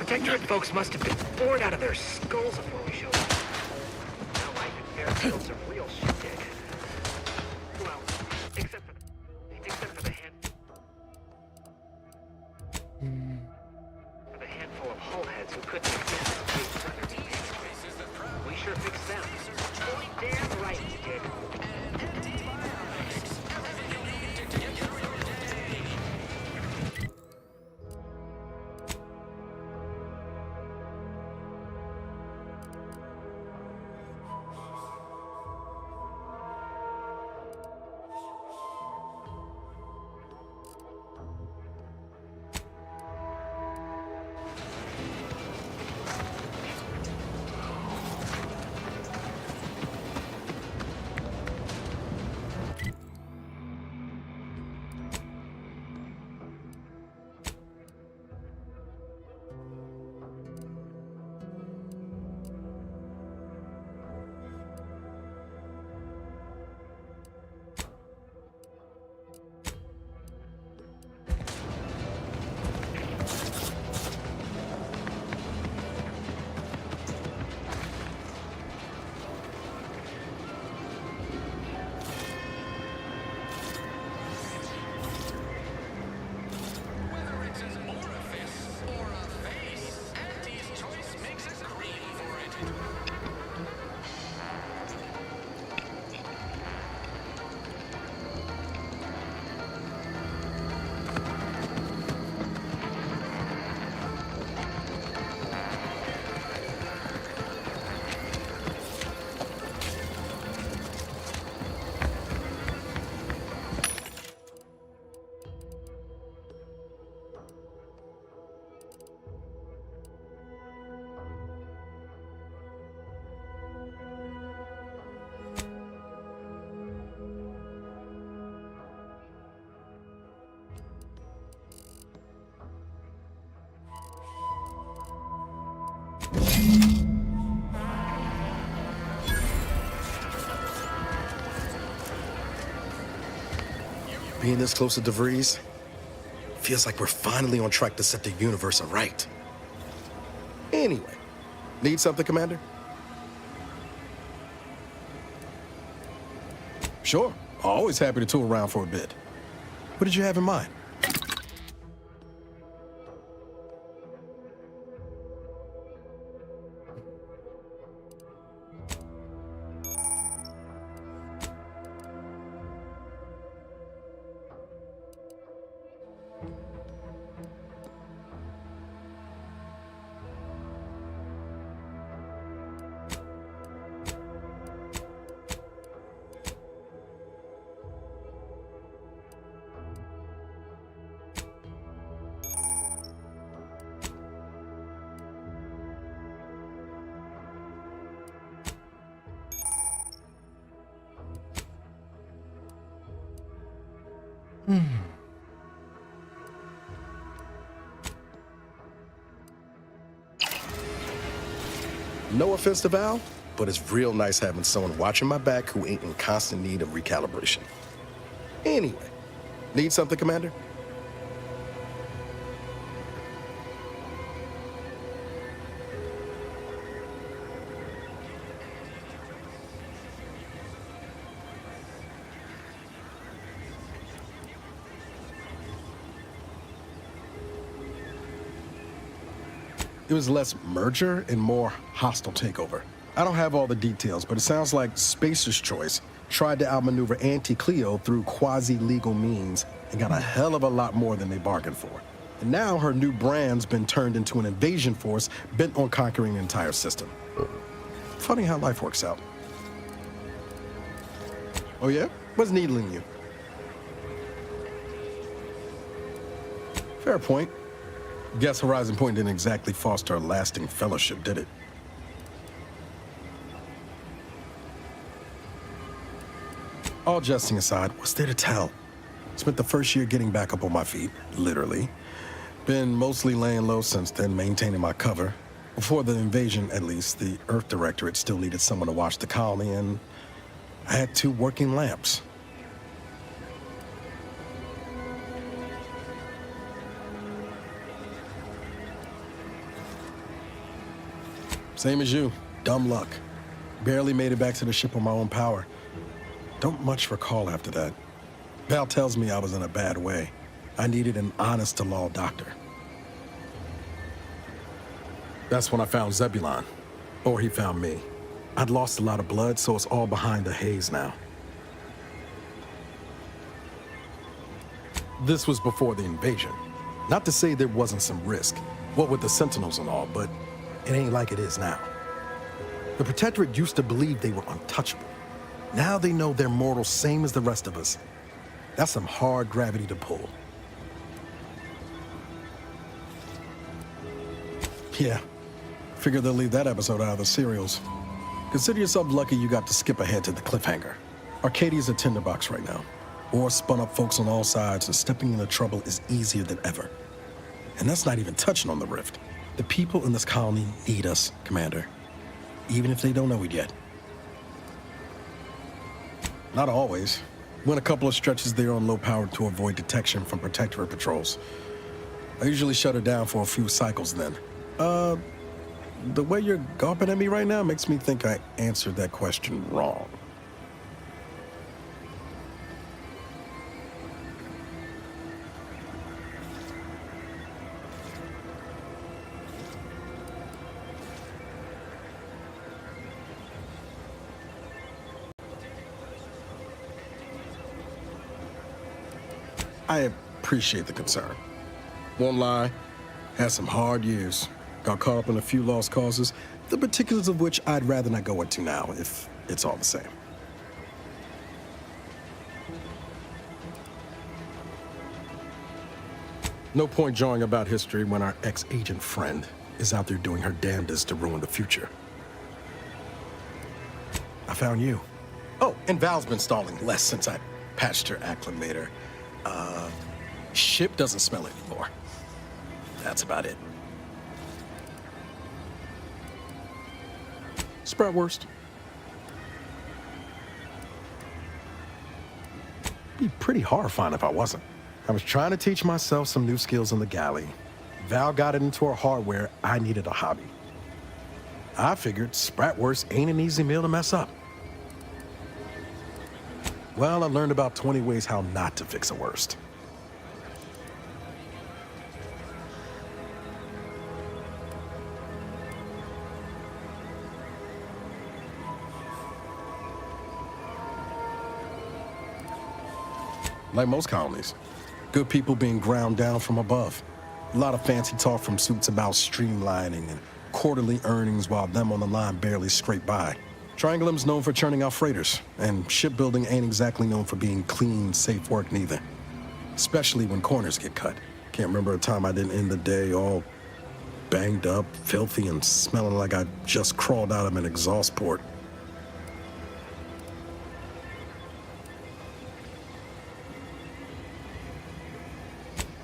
Protectorate folks must have been bored out of their skulls before we showed up. Now life in Fairfield's a real shindig. Well, except for the handful of hullheads who couldn't exist in space underneath. We sure fixed them. Point damn right we did. Being this close to DeVries feels like we're finally on track to set the universe aright. Anyway, need something, Commander? Sure, always happy to tour around for a bit. What did you have in mind? No offense to Val, but it's real nice having someone watching my back who ain't in constant need of recalibration. Anyway, need something, Commander? It was less merger and more hostile takeover. I don't have all the details, but it sounds like Spacer's Choice tried to outmaneuver Auntie Cleo through quasi-legal means and got a hell of a lot more than they bargained for. And now her new brand's been turned into an invasion force bent on conquering the entire system. Funny how life works out. Oh yeah? What's needling you? Fair point. Guess Horizon Point didn't exactly foster a lasting fellowship, did it? All jesting aside, what's there to tell? Spent the first year getting back up on my feet, literally. Been mostly laying low since then, maintaining my cover. Before the invasion, at least, the Earth Directorate still needed someone to watch the colony, and I had 2 working lamps. Same as you. Dumb luck. Barely made it back to the ship on my own power. Don't much recall after that. Val tells me I was in a bad way. I needed an honest-to-law doctor. That's when I found Zebulon. Or he found me. I'd lost a lot of blood, so it's all behind the haze now. This was before the invasion. Not to say there wasn't some risk, what with the Sentinels and all, but it ain't like it is now. The Protectorate used to believe they were untouchable. Now they know they're mortal, same as the rest of us. That's some hard gravity to pull. Yeah, figure they'll leave that episode out of the serials. Consider yourself lucky you got to skip ahead to the cliffhanger. Arcadia's a tinderbox right now. War spun up folks on all sides, and stepping into trouble is easier than ever. And that's not even touching on the rift. The people in this colony need us, Commander. Even if they don't know it yet. Not always. Went a couple of stretches there on low power to avoid detection from Protectorate patrols. I usually shut it down for a few cycles then. The way you're gawping at me right now makes me think I answered that question wrong. I appreciate the concern. Won't lie, had some hard years. Got caught up in a few lost causes, the particulars of which I'd rather not go into now, if it's all the same. No point jawing about history when our ex-agent friend is out there doing her damnedest to ruin the future. I found you. Oh, and Val's been stalling less since I patched her acclimator. Ship doesn't smell anymore. That's about it. Spratwurst. Be pretty horrifying if I wasn't. I was trying to teach myself some new skills in the galley. Val got it into her hardware, I needed a hobby. I figured Spratwurst ain't an easy meal to mess up. Well, I learned about 20 ways how not to fix a worst. Like most colonies, good people being ground down from above. A lot of fancy talk from suits about streamlining and quarterly earnings while them on the line barely scrape by. Triangulum's known for churning out freighters, and shipbuilding ain't exactly known for being clean, safe work neither. Especially when corners get cut. Can't remember a time I didn't end the day all banged up, filthy, and smelling like I just crawled out of an exhaust port.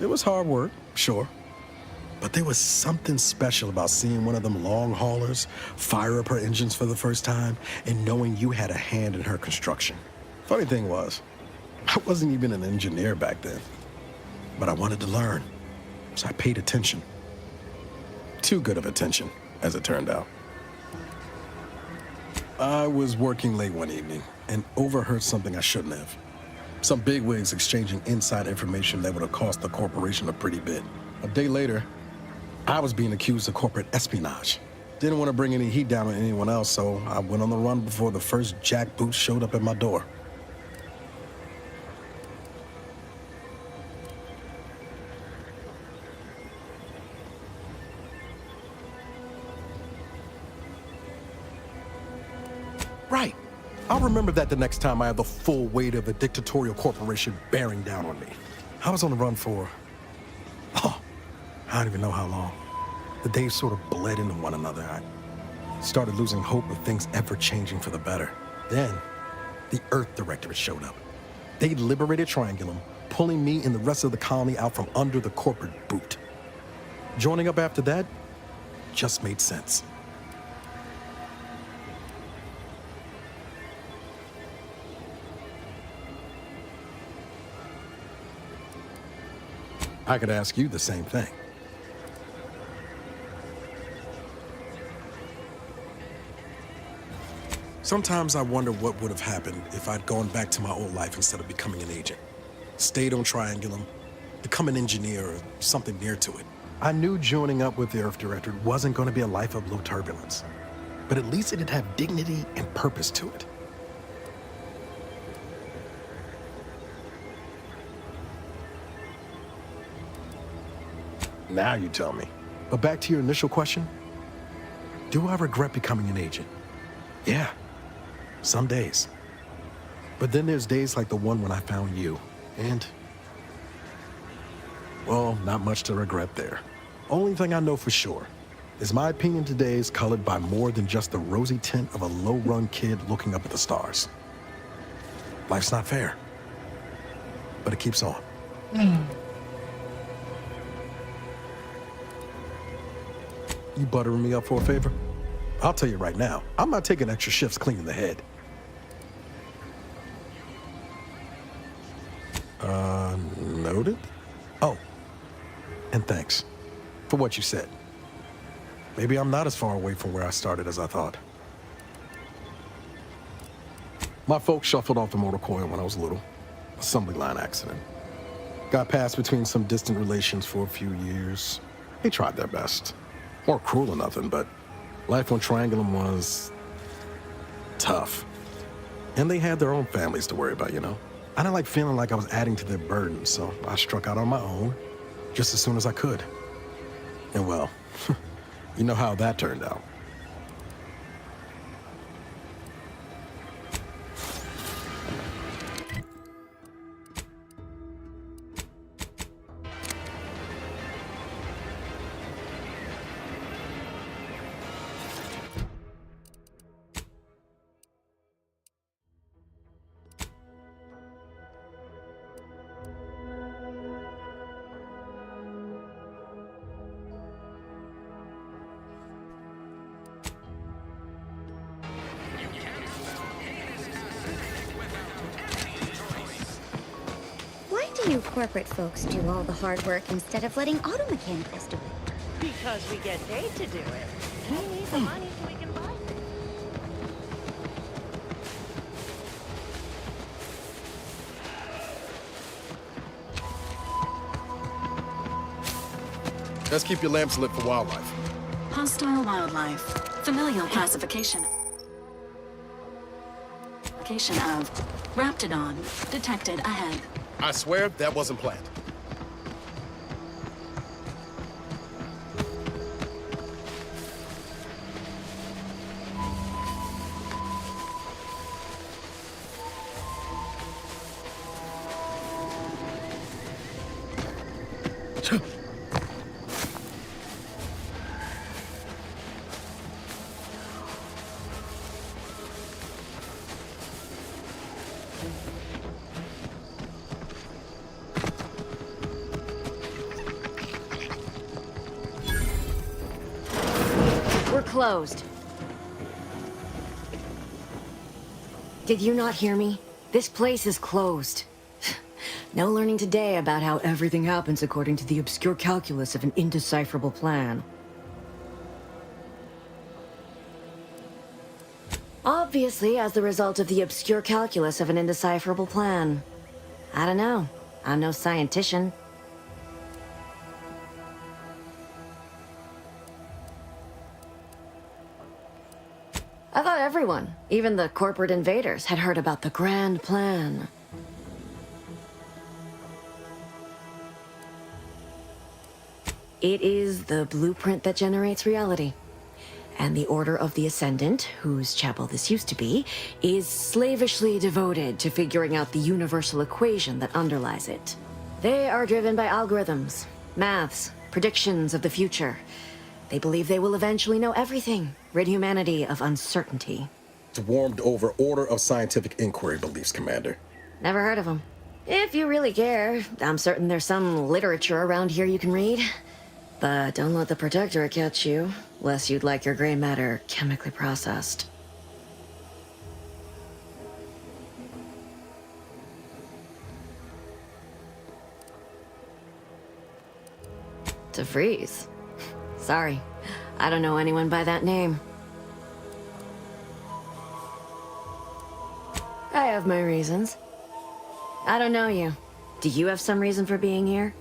It was hard work, sure. But there was something special about seeing one of them long haulers fire up her engines for the first time and knowing you had a hand in her construction. Funny thing was, I wasn't even an engineer back then. But I wanted to learn, so I paid attention. Too good of attention, as it turned out. I was working late one evening and overheard something I shouldn't have. Some bigwigs exchanging inside information that would have cost the corporation a pretty bit. A day later, I was being accused of corporate espionage. Didn't want to bring any heat down on anyone else, so I went on the run before the first jackboot showed up at my door. Right. I'll remember that the next time I have the full weight of a dictatorial corporation bearing down on me. I was on the run for... I don't even know how long. The days sort of bled into one another. I started losing hope of things ever changing for the better. Then, the Earth Directorate showed up. They liberated Triangulum, pulling me and the rest of the colony out from under the corporate boot. Joining up after that just made sense. I could ask you the same thing. Sometimes I wonder what would have happened if I'd gone back to my old life instead of becoming an agent. Stayed on Triangulum, become an engineer or something near to it. I knew joining up with the Earth Directorate wasn't going to be a life of low turbulence, but at least it'd have dignity and purpose to it. Now you tell me. But back to your initial question. Do I regret becoming an agent? Yeah, some days. But then there's days like the one when I found you, and... well, not much to regret there. Only thing I know for sure is my opinion today is colored by more than just the rosy tint of a low-run kid looking up at the stars. Life's not fair, but it keeps on. You buttering me up for a favor? I'll tell you right now, I'm not taking extra shifts cleaning the head. Noted? Oh, and thanks for what you said. Maybe I'm not as far away from where I started as I thought. My folks shuffled off the motor coil when I was little. Assembly line accident. Got passed between some distant relations for a few years. They tried their best. Weren't cruel or nothing, but life on Triangulum was... tough. And they had their own families to worry about, you know? I didn't like feeling like I was adding to their burden, so I struck out on my own just as soon as I could. And well, you know how that turned out. You corporate folks do all the hard work instead of letting auto mechanicals do it. Because we get paid to do it. We need the money so we can buy things. Let's keep your lamps lit for wildlife. Hostile wildlife. Familial classification. Location of Raptidon detected ahead. I swear that wasn't planned. Closed. Did you not hear me? This place is closed. No learning today about how everything happens according to the obscure calculus of an indecipherable plan. Obviously, as the result of the obscure calculus of an indecipherable plan. I don't know. I'm no scientician. I thought everyone, even the corporate invaders, had heard about the grand plan. It is the blueprint that generates reality. And the Order of the Ascendant, whose chapel this used to be, is slavishly devoted to figuring out the universal equation that underlies it. They are driven by algorithms, maths, predictions of the future. They believe they will eventually know everything, rid humanity of uncertainty. Swarmed over Order of Scientific Inquiry beliefs, Commander. Never heard of them. If you really care, I'm certain there's some literature around here you can read. But don't let the Protectorate catch you, lest you'd like your gray matter chemically processed. DeVries. Sorry, I don't know anyone by that name. I have my reasons. I don't know you. Do you have some reason for being here?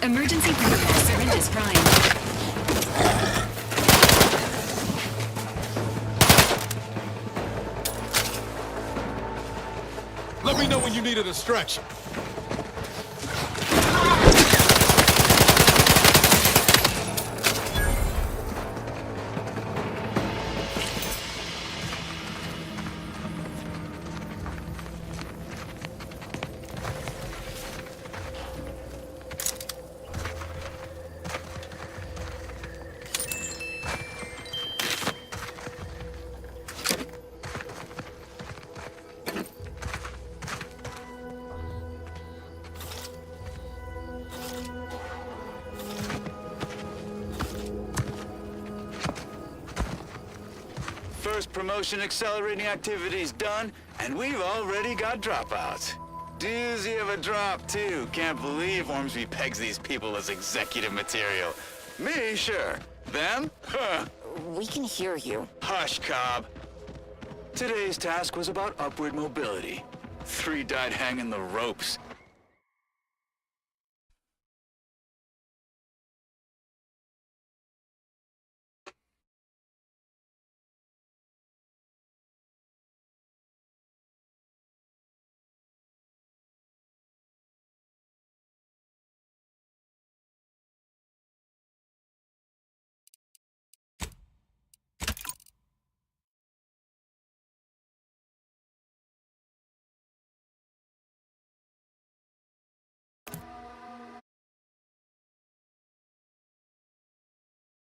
Emergency protocol syringes prime. Let me know when you need a distraction. First promotion accelerating activities done, and we've already got dropouts. Doozy of a drop, too. Can't believe Ormsby pegs these people as executive material. Me, sure. Them? Huh. We can hear you. Hush, Cobb. Today's task was about upward mobility. 3 died hanging the ropes.